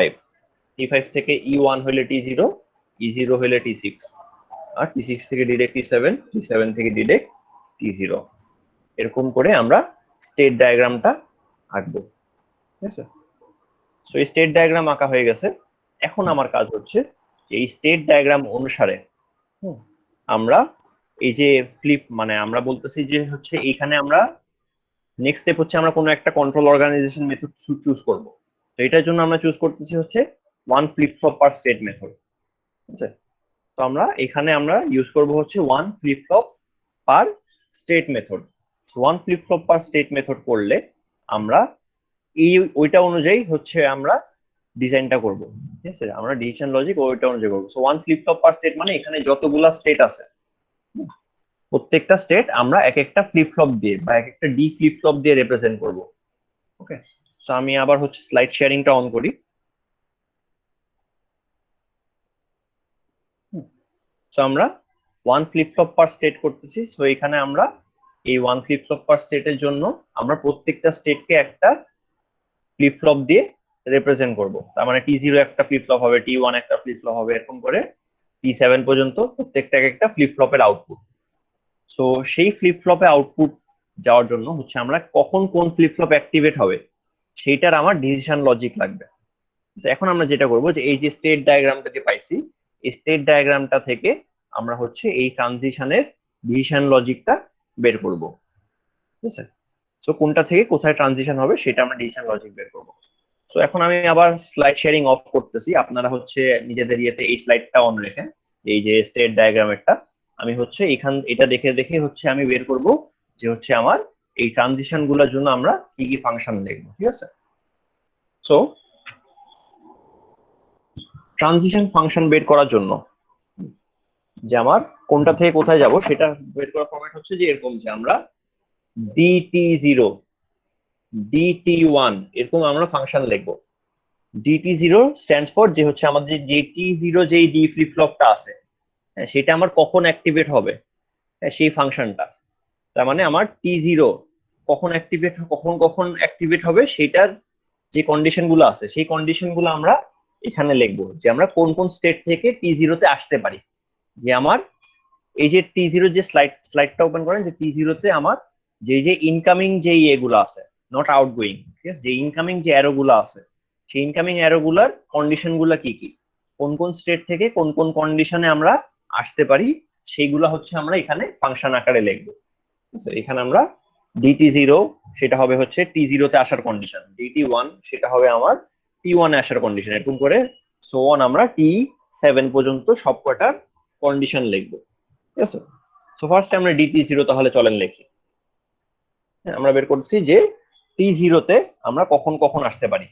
T5 থেকে E1 হলে T0, E0 হলে T6, আর T6 থেকে ডিরেক্ট T7, T7 থেকে ডিরেক্ট T0। এরকম করে আমরা স্টেট ডায়াগ্রামটা আঁকবো, ঠিক আছে? সো এই স্টেট ডায়াগ্রাম আঁকা হয়ে গেছে। এখন আমার কাজ হচ্ছে এই স্টেট ডায়াগ্রাম অনুসারে আমরা এই যে ফ্লিপ, মানে আমরা বলতেছি যে হচ্ছে এইখানে আমরা নেক্সট স্টেপ হচ্ছে আমরা কোনো একটা কন্ট্রোল অর্গানাইজেশন মেথড চুজ করব। তো এটার জন্য আমরা চুজ করতেছি হচ্ছে one flip flop per state method, ঠিক আছে? তো আমরা এখানে আমরা ইউজ করব হচ্ছে one flip flop per state method. One flip flop per state method করলে আমরা ওইটা অনুযায়ী হচ্ছে আমরা ডিজাইনটা করব, ঠিক আছে? আমরা ডিসিশন লজিক ওইটা অনুযায়ী করব। So one flip flop per state মানে এখানে যতগুলা স্টেট আছে প্রত্যেকটা স্টেট আমরা এক একটা ফ্লিপ ফ্লপ দিয়ে বা এক একটা ডি ফ্লিপ ফ্লপ দিয়ে রিপ্রেজেন্ট করব। ওকে, সো আমি আবার হচ্ছে স্লাইড শেয়ারিংটা অন করি। সো আমরা one flip flop per state করতেছি। সো এখানে আমরা এই ওয়ান ফ্লিপ ফ্লপ পার স্টেটের জন্য আমরা প্রত্যেকটা স্টেটকে একটা ফ্লিপ ফ্লপ দিয়ে রিপ্রেজেন্ট করব। তার মানে T0 একটা ফ্লিপ ফ্লপ হবে, T1 একটা ফ্লিপ ফ্লপ হবে, এরকম করে T7 পর্যন্ত প্রত্যেকটা একটা ফ্লিপ ফ্লপের আউটপুট। সো সেই ফ্লিপ ফ্লপে আউটপুট যাওয়ার জন্য হচ্ছে আমরা কখন কোন ফ্লিপ ফ্লপ অ্যাক্টিভেট হবে সেইটার আমার ডিসিশন লজিক লাগবে। এখন আমরা যেটা করব যে এই যে স্টেট ডায়াগ্রামটা যে পাইছি, এই স্টেট ডায়াগ্রামটা থেকে আমরা হচ্ছে এই ট্রানজিশনের ডিসিশন লজিকটা বের করব, ঠিক আছে? সো কোনটা থেকে কোথায় ট্রানজিশন হবে সেটা আমরা ডিসিশন লজিক বের করব। সো এখন আমি আবার স্লাইড শেয়ারিং অফ করতেছি। আপনারা হচ্ছে নিজেদের ইয়েতে এই স্লাইডটা অন রেখেন, এই যে স্টেট ডায়াগ্রামেরটা। আমি হচ্ছে এটা দেখে দেখে হচ্ছে আমি বের করব যে হচ্ছে আমার এই ট্রানজিশন গুলোর জন্য আমরা কি কি ফাংশন লিখবো, ঠিক আছে? সো ট্রানজিশন ফাংশন বের করার জন্য যে আমার কোনটা থেকে কোথায় যাব সেটা বের করার ফরম্যাট হচ্ছে যে এরকম, যে আমরা DT0, DT1 এরকম আমরা ফাংশন লিখবো। DT0 স্ট্যান্ডস ফর যে হচ্ছে আমাদের যে T0 যেই ডি ফ্লিপ ফ্লপটা আছে সেটা আমার কখন অ্যাক্টিভেট হবে, সেই ফাংশনটা। তার মানে আমার T0 কখন অ্যাক্টিভেট হবে সেটার যে কন্ডিশন গুলো আছে সেই কন্ডিশন গুলো আমরা এখানে লিখবো, যে আমরা কোন কোন স্টেট থেকে T0 তে আসতে পারি। যে আমার এই যে T0 যে স্লাইডটা ওপেন করেন, যে T0 তে আমার যে ইনকামিং যে ইয়েগুলো আছে, নট আউটগোয়িং, ঠিক আছে? যে ইনকামিং যে অ্যারো গুলো আছে সেই ইনকামিং অ্যারো গুলার কন্ডিশন গুলা কি কি, কোন কোন স্টেট থেকে কোন কোন কন্ডিশনে আমরা আসতে পারি সেইগুলা হচ্ছে আমরা এখানে ফাংশন আকারে লিখবো, ঠিক আছে? এখানে আমরা DT0 সেটা হবে হচ্ছে T0 তে আসার কন্ডিশন, DT1 সেটা হবে আমার T1 এ আসার কন্ডিশন, এরকম করে সো অন আমরা T7 পর্যন্ত সবকটার কন্ডিশন লিখবো, ঠিক আছে? সো ফার্স্ট আমরা DT0 তাহলে চলেন লিখি। আমরা বের করছি যে T0 তে আমরা কখন কখন আসতে পারি।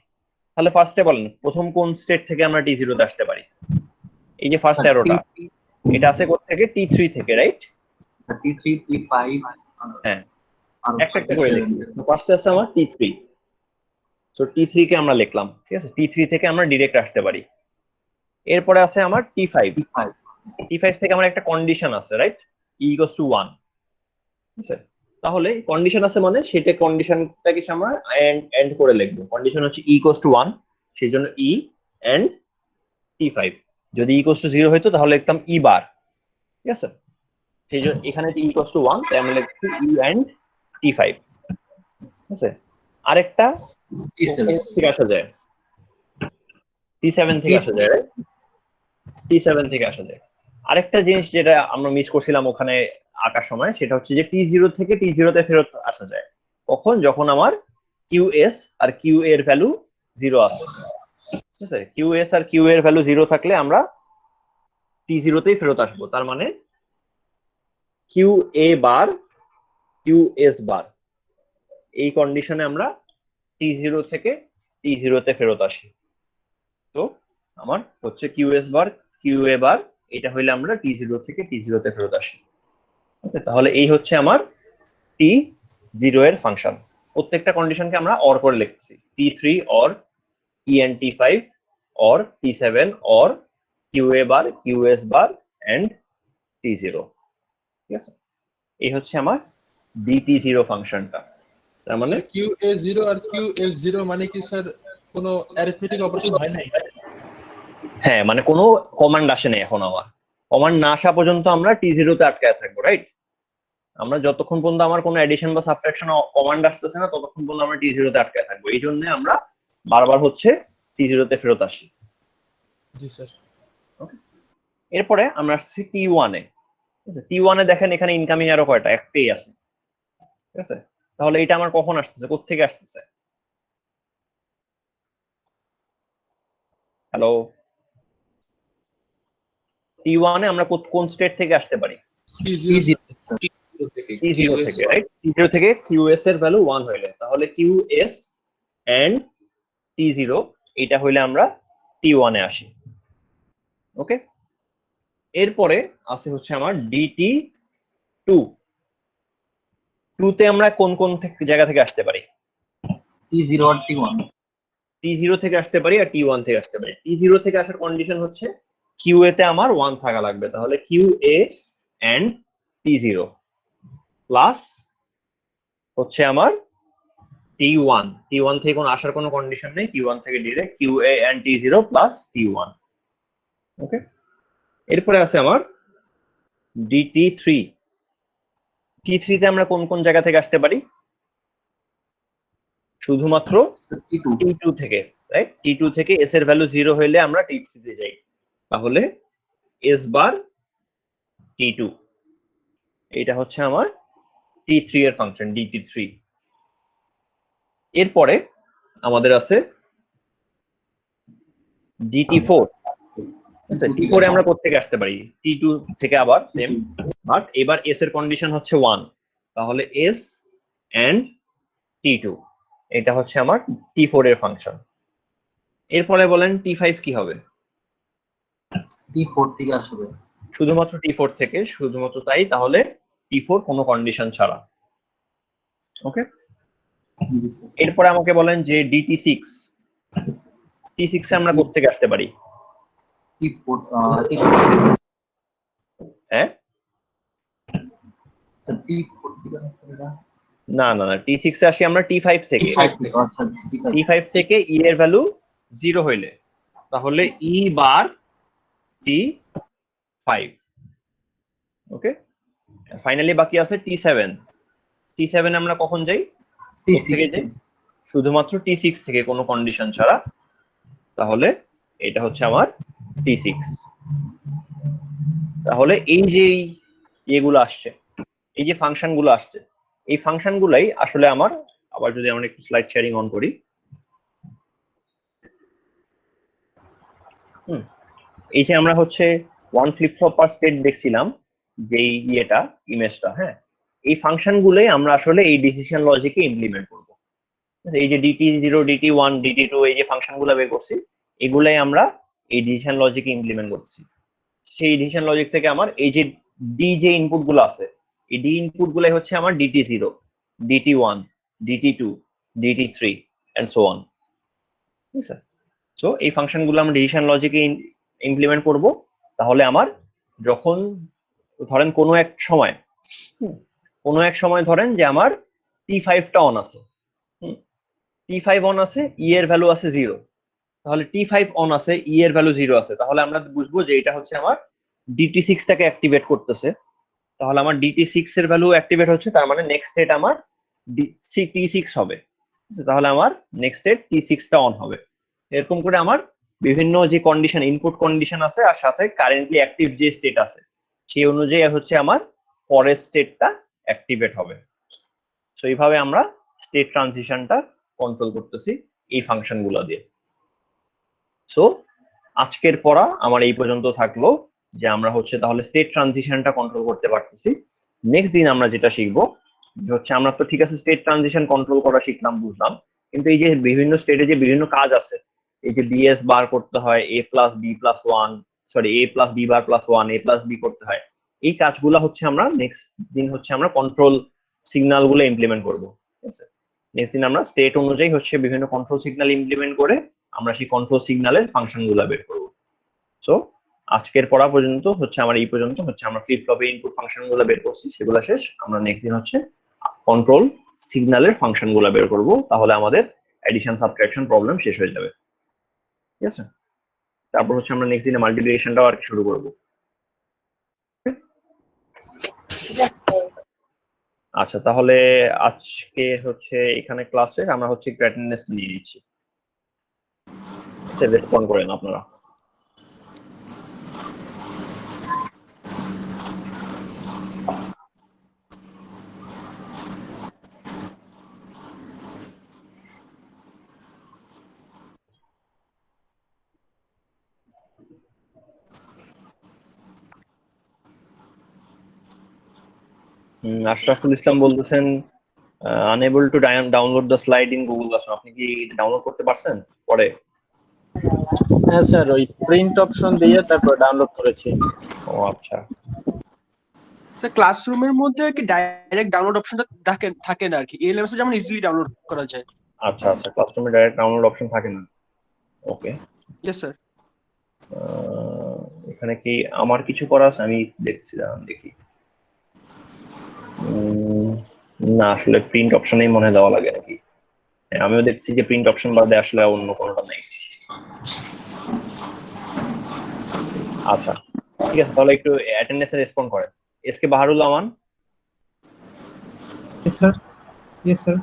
তাহলে ফার্স্টে বলেন প্রথম কোন স্টেট থেকে আমরা T0 তে আসতে পারি? এই যে ফার্স্ট অ্যারোটা, এটা আছে কোথা থেকে? T3 থেকে, রাইট? T3, T5, হ্যাঁ, একটা একটা করে লিখছি। ফার্স্টে আছে আমার T3, সো T3 কে আমরা লিখলাম, ঠিক আছে? T3 থেকে আমরা ডিরেক্ট আসতে পারি। এরপরে আছে আমার T5, T5 থেকে আমার একটা কন্ডিশন আছে, রাইট? E equals to 1, ঠিক আছে? তাহলে কন্ডিশন আছে মানে সেটা কন্ডিশনটাকে আমরা এন্ড করে লিখবো। কন্ডিশন হচ্ছে E equals to 1, সেই জন্য E এন্ড T5। যদি E equals to 0 হইতো তাহলে লিখতাম E বার, ঠিক আছে? সেই জন্য এখানে E equals to 1 তাই আমরা লিখছি E এন্ড T5, ঠিক আছে? আরেকটা থেকে আসা যায়, T7 থেকে আসা যায়, রাইট? T7 থেকে আসা যায়। আরেকটা জিনিস যেটা আমরা মিস করছিলাম ওখানে আঁকার সময়, সেটা হচ্ছে যে T0 থেকে T0 তে ফেরত আসা যায় কখন? যখন আমার QS আর QA এর ভ্যালু 0 আছে, ঠিক আছে, QS আর Q এর ভ্যালু 0 থাকলে আমরা T0 তেই ফেরত আসবো। তার মানে QA বার QS বার এই কন্ডিশনে আমরা T0 থেকে T0 তে ফেরত আসি। তো আমার হচ্ছে QS বার QA বার, এটা হইলে আমরা T0 থেকে T0 তে ফেরত আসি। ওকে, তাহলে এই হচ্ছে আমার T0 এর ফাংশন। প্রত্যেকটা কন্ডিশনকে আমরা অর করে লিখছি, T3 or ENT5 or T7 or QA bar QS bar and T0। ঠিক আছে, এই হচ্ছে আমার DT0 ফাংশনটা। তার মানে QA0 আর QS0 মানে কি স্যার কোনো অ্যারিথমেটিক অপারেশন হয় নাই? হ্যাঁ, মানে কোনো কমান্ড আসে না এখন। আমার কমান্ড না আসা পর্যন্ত আমরা T0 তে আটকায় থাকবো, রাইট? আমরা যতক্ষণ পর্যন্ত আমার কোনো এডিশন বা সাবট্রাকশন কমান্ড আসতেছে না ততক্ষণ পর্যন্ত আমরা T0 তে আটকায় থাকবো। এই জন্য আমরা বারবার হচ্ছে T0 তে ফেরত আসি। জি স্যার। এরপরে আমরা আসছি T1 এ। T1 এ দেখেন এখানে ইনকামিং আরো কয়টা, একটাই আছে। ঠিক আছে, তাহলে এটা আমার কখন আসতেছে, কোত্থেকে আসতেছে? হ্যালো, T1 এ আমরা কোন স্টেট থেকে আসতে পারি? T0 থেকে T0 থেকে, রাইট? T0 থেকে QS এর ভ্যালু 1 হইলে, তাহলে QS এন্ড T0 এটা হইলে আমরা T1 এ আসি। ওকে, এরপরে আছে হচ্ছে আমার DT2। 2 তে আমরা কোন কোন জায়গা থেকে আসতে পারি? T0 আর T1। T0 থেকে আসতে পারি আর T1 থেকে আসতে পারি। T0 থেকে আসার কন্ডিশন হচ্ছে QA তে আমার 1 থাকা লাগবে, তাহলে QA এন্ড T0 প্লাস হচ্ছে আমার T1। T1 থেকে কোনো আসার কোনো কন্ডিশন নেই, T1 থেকে direct QA and T0 plus T1। Okay, এরপরে আছে আমার DT3। T3 তে আমরা কোন কোন জায়গা থেকে আসতে পারি? শুধুমাত্র T2 থেকে, রাইট? T2 থেকে S এর ভ্যালু 0 হইলে আমরা T3 তে যাই, তাহলে S বার T2। এটা হচ্ছে আমার T3 এর ফাংশন, DT3। এরপরে আমাদের আছে DT4। T4 এ আমরা কোত্থেকে আসতে পারি? T2 থেকে আবার সেম, বাট এবার S এর কন্ডিশন হচ্ছে 1, তাহলে S এন্ড T2 এটা হচ্ছে আমার T4 এর ফাংশন। এরপরে বলেন T5 কি হবে? T4 থেকে আসবে। শুধুমাত্র T4 থেকে, শুধুমাত্র তাই, তাহলে T4 কোনো কন্ডিশন ছাড়া। ওকে, এরপরে আমাকে বলেন যে DT6। T6 এ আমরা কোত্থেকে আসতে পারি? T4 হ্যাঁ, T4 থেকে আসবে না। না না না, T6 এ আসি আমরা T5 থেকে। আচ্ছা T5 থেকে E এর ভ্যালু 0 হইলে, তাহলে E বার T5। ওকে, ফাইনালি বাকি আছে T7। T7 আমরা কখন যাই? থেকে যাই শুধুমাত্র T6 থেকে, কোনো কন্ডিশন ছাড়া, তাহলে এটা হচ্ছে আমার T6। তাহলে এই যে এগুলো আসছে, এই যে ফাংশন গুলো আসছে, এই ফাংশন গুলাই আসলে আমার, আবার যদি আমরা একটু স্লাইড শেয়ারিং অন করি, এই যে আমরা হচ্ছে 1 ফ্লিপ ফ্লপ পার স্টেট দেখছিলাম, যেই ইয়েটা ইমেজটা, হ্যাঁ, এই ফাংশন গুলোই আমরা আসলে এই ডিসিশন লজিকে ইমপ্লিমেন্ট করব। এই যে DT0 DT1 DT2 এই যে ফাংশন গুলো বের করছি, এগুলাই আমরা এই ডিসিশন লজিকে ইমপ্লিমেন্ট করছি। সেই ডিসিশন লজিক থেকে আমার এই যে ডি যে ইনপুট গুলো আছে, এই ডি ইনপুট গুলাই হচ্ছে আমার DT0 DT1 DT2 DT3 and so on. ঠিক আছে, সো এই ফাংশন গুলো আমরা ডিসিশন লজিকে ইমপ্লিমেন্ট করব। তাহলে আমার যখন ধরেন কোনো এক সময় ধরেন যে আমার T5 টা অন আছে, T5 অন আছে, E এর ভ্যালু আছে 0, তাহলে T5 অন আছে, E এর ভ্যালু 0 আছে, তাহলে আমরা বুঝবো যে এটা হচ্ছে আমার DT6 টাকে অ্যাক্টিভেট করতেছে। তাহলে আমার DT6 এর ভ্যালু অ্যাক্টিভেট হচ্ছে, তার মানে নেক্সট স্টেট আমার T6 হবে। তাহলে আমার নেক্সট স্টেট T6 টা অন হবে। এরকম করে আমার বিভিন্ন যে কন্ডিশন, ইনপুট কন্ডিশন আছে আর সাথে কারেন্টলি অ্যাক্টিভ যে স্টেট আছে, সেই অনুযায়ী হচ্ছে আমার পরের স্টেটটা অ্যাক্টিভেট হবে। সো এইভাবে আমরা স্টেট ট্রানজিশনটা কন্ট্রোল করতেছি এই ফাংশন গুলো দিয়ে। সো আজকের পড়া আমার এই পর্যন্ত থাকলো, যে আমরা হচ্ছে তাহলে স্টেট ট্রানজিশনটা কন্ট্রোল করতে পারতেছি। নেক্সট দিন আমরা যেটা শিখবো যে হচ্ছে আমরা তো ঠিক আছে স্টেট ট্রানজিশন কন্ট্রোল করা শিখলাম, বুঝলাম, কিন্তু এই যে বিভিন্ন স্টেটে যে বিভিন্ন কাজ আছে, এই যে বিএস বার করতে হয়, A plus B plus one, sorry A plus B bar plus one, A plus B করতে হয়, এই কাজগুলো হচ্ছে আমরা নেক্সট দিন হচ্ছে আমরা কন্ট্রোল সিগন্যাল গুলো ইমপ্লিমেন্ট করবো। ঠিক আছে, নেক্সট দিন আমরা স্টেট অনুযায়ী হচ্ছে বিভিন্ন কন্ট্রোল সিগন্যাল ইমপ্লিমেন্ট করে আমরা সেই কন্ট্রোল সিগন্যালের ফাংশন গুলা বের করবো। সো আজকের পড়া পর্যন্ত হচ্ছে আমার এই পর্যন্ত হচ্ছে আমরা ফ্লিপ ফ্লপে ইনপুট ফাংশন গুলো বের করছি, সেগুলো শেষ। আমরা নেক্সট দিন হচ্ছে কন্ট্রোল সিগন্যালের ফাংশন গুলো বের করব, তাহলে আমাদের এডিশন সাবট্রাকশন প্রবলেম শেষ হয়ে যাবে। ঠিক আছে, তারপর হচ্ছে আমরা নেক্সট দিনে মাল্টিপ্লিকেশনটাও আর কি শুরু করব। আচ্ছা, তাহলে আজকে হচ্ছে এখানে ক্লাসে আমরা হচ্ছে অ্যাটেন্ডেন্স নিয়ে নিচ্ছি, রেসপন্ড করেন আপনারা। আশরাফুল ইসলাম বলতেছেন unable to download the slide in Google classroom. আপনি কি ডাউনলোড করতে পারছেন পরে? হ্যাঁ স্যার, ওই প্রিন্ট অপশন দিয়ে তারপর ডাউনলোড করেছি। ও আচ্ছা, স্যার ক্লাসরুমের মধ্যে কি ডাইরেক্ট ডাউনলোড অপশনটা থাকে না আর কি, এলএমএস যেমন ইজিলি ডাউনলোড করা যায়। আচ্ছা আচ্ছা, ক্লাসরুমে ডাইরেক্ট ডাউনলোড অপশন থাকে না। ওকে, ইয়েস স্যার। এখানে কি আমার কিছু করা আছে? আমি দেখছি, দাঁড়ান দেখি। না, আসলে প্রিন্ট অপশনেই মনে হয় দেওয়া লাগে নাকি। হ্যাঁ, আমিও দেখছি যে প্রিন্ট অপশন বাদে আসলে অন্য কোনোটা নেই। আচ্ছা ঠিক আছে, তাহলে একটু অ্যাটেন্ডেন্সে রেসপন্ড করেন। এসকে বাহারুল আমান, Yes, sir. Yes, sir.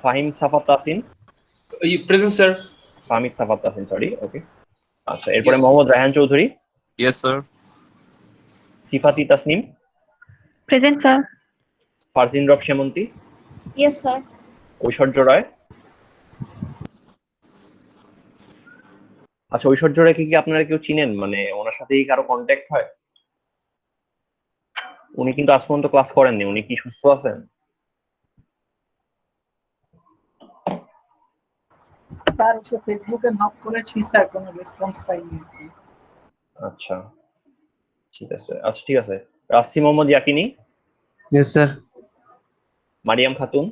Fahim সাফাত তাসিন, প্রেজেন্ট স্যার। ফাহিদ সাফাত তাসিন, সরি। ওকে, আচ্ছা, এরপরে Mohammad Raihan Chowdhury, Yes, sir. সিফাতি Tasnim, Present, sir. Farzin রব সেমন্তী, Yes, sir. ঐশ্বর্য রায়। আচ্ছা, ঐশ্বর্য রায়কে কি আপনারা কেউ চিনেন? মানে ওনার সাথে কি কারো কন্ট্যাক্ট হয়? উনি কিন্তু আজ পর্যন্ত ক্লাস করেননি। উনি কি সুস্থ আছেন? স্যার ওকে ফেসবুকে নক করেছি স্যার, কোনো রেসপন্স পাইনি। আচ্ছা ঠিক আছে, আচ্ছা ঠিক আছে। Rasi Mohammad Yaqini, yes sir. মারিয়াম খাতুন,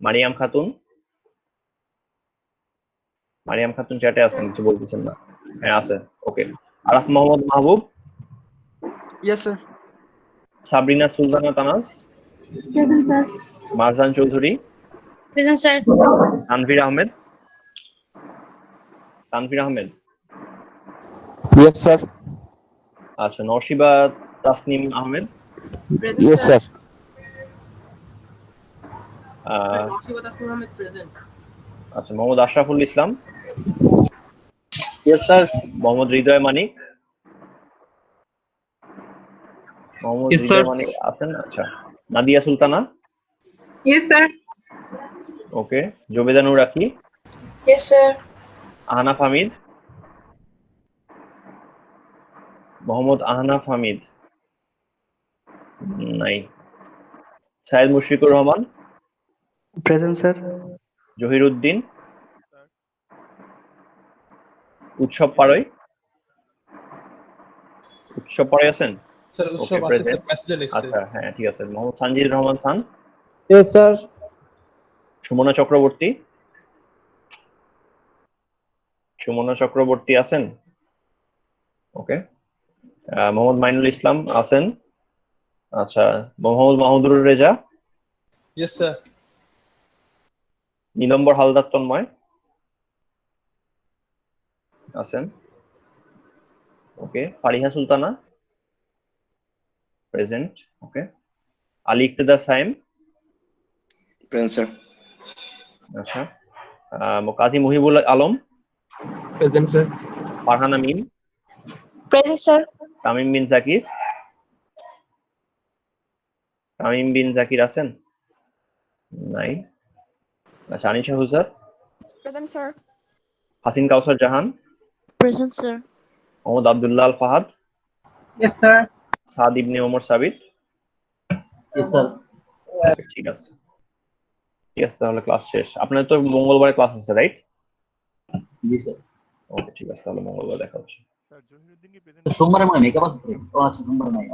মারিয়াম খাতুন, মারিয়াম খাতুন চ্যাটে আছেন, কিছু বলতেছেন না। হ্যাঁ আছেন, okay. Araf Mohammad Mahbub, yes sir. Sabrina Sultana Tanaz, Present, sir. Marjan Chowdhury, Present, sir. Tanvir Ahmed, Tanvir Ahmed. Yes sir. আচ্ছা, নরসিবা তাসনিম আহমেদ, ইয়েস স্যার। আচ্ছা, Mohammad Ashraful Islam, yes sir. Mohammad Hridoy Manik, Mohammad Yes, sir. Hridoy Manik আছেন। আচ্ছা, নাদিয়া সুলতানা, Yes, sir. ওকে। জোবেদানুর রাখি, Yes, sir. আহনাফ হামিদ, মোহাম্মদ আহনাফ হামিদ নাই। Saeed Mushfiqur Rahman, present sir. জহির উদ্দিন, উৎসব পাড়ই, উৎসব পাড়ই আছেন? স্যার উৎসব Okay, আছে present. স্যার, মেসেজে লিখছে। আচ্ছা হ্যাঁ ঠিক আছে। Mohammad Sanjid Rahman Khan, yes sir. সুমনা চক্রবর্তী, সুমনা চক্রবর্তী আছেন? ওকে। মোহাম্মদ মাইনুল ইসলাম আছেন? আচ্ছা, মোহাম্মদ মাহমুদুর রেজা, ইয়েস স্যার। নীলম্বর হালদার তন্ময় আছেন? Okay. Fariha Sultana present, okay. Ali Iqtedar Saim, Present, sir. আচ্ছা। Kazi Muhibul Alam, present sir. Farhana Mim, Present, sir. Tamim Bin Zakir, Tamim Bin Zakir আছেন? নাই। আচ্ছা, আনিশা হুসার, Present, sir. হাসিন কাউসার জাহান, Present, sir. Mohammad Abdullah Al Fahad, Yes, sir. সাদ ইবনে ওমর সাবিত। Yes, sir. ঠিক আছে, ঠিক আছে, তাহলে ক্লাস শেষ। আপনার তো মঙ্গলবারে ক্লাস আছে, রাইট? জি স্যার। ওকে, ঠিক আছে, তাহলে মঙ্গলবার দেখা হচ্ছে। সোমবারে মনে হয় মেকআপ আছে স্যার। ও আচ্ছা, সোমবার নাই।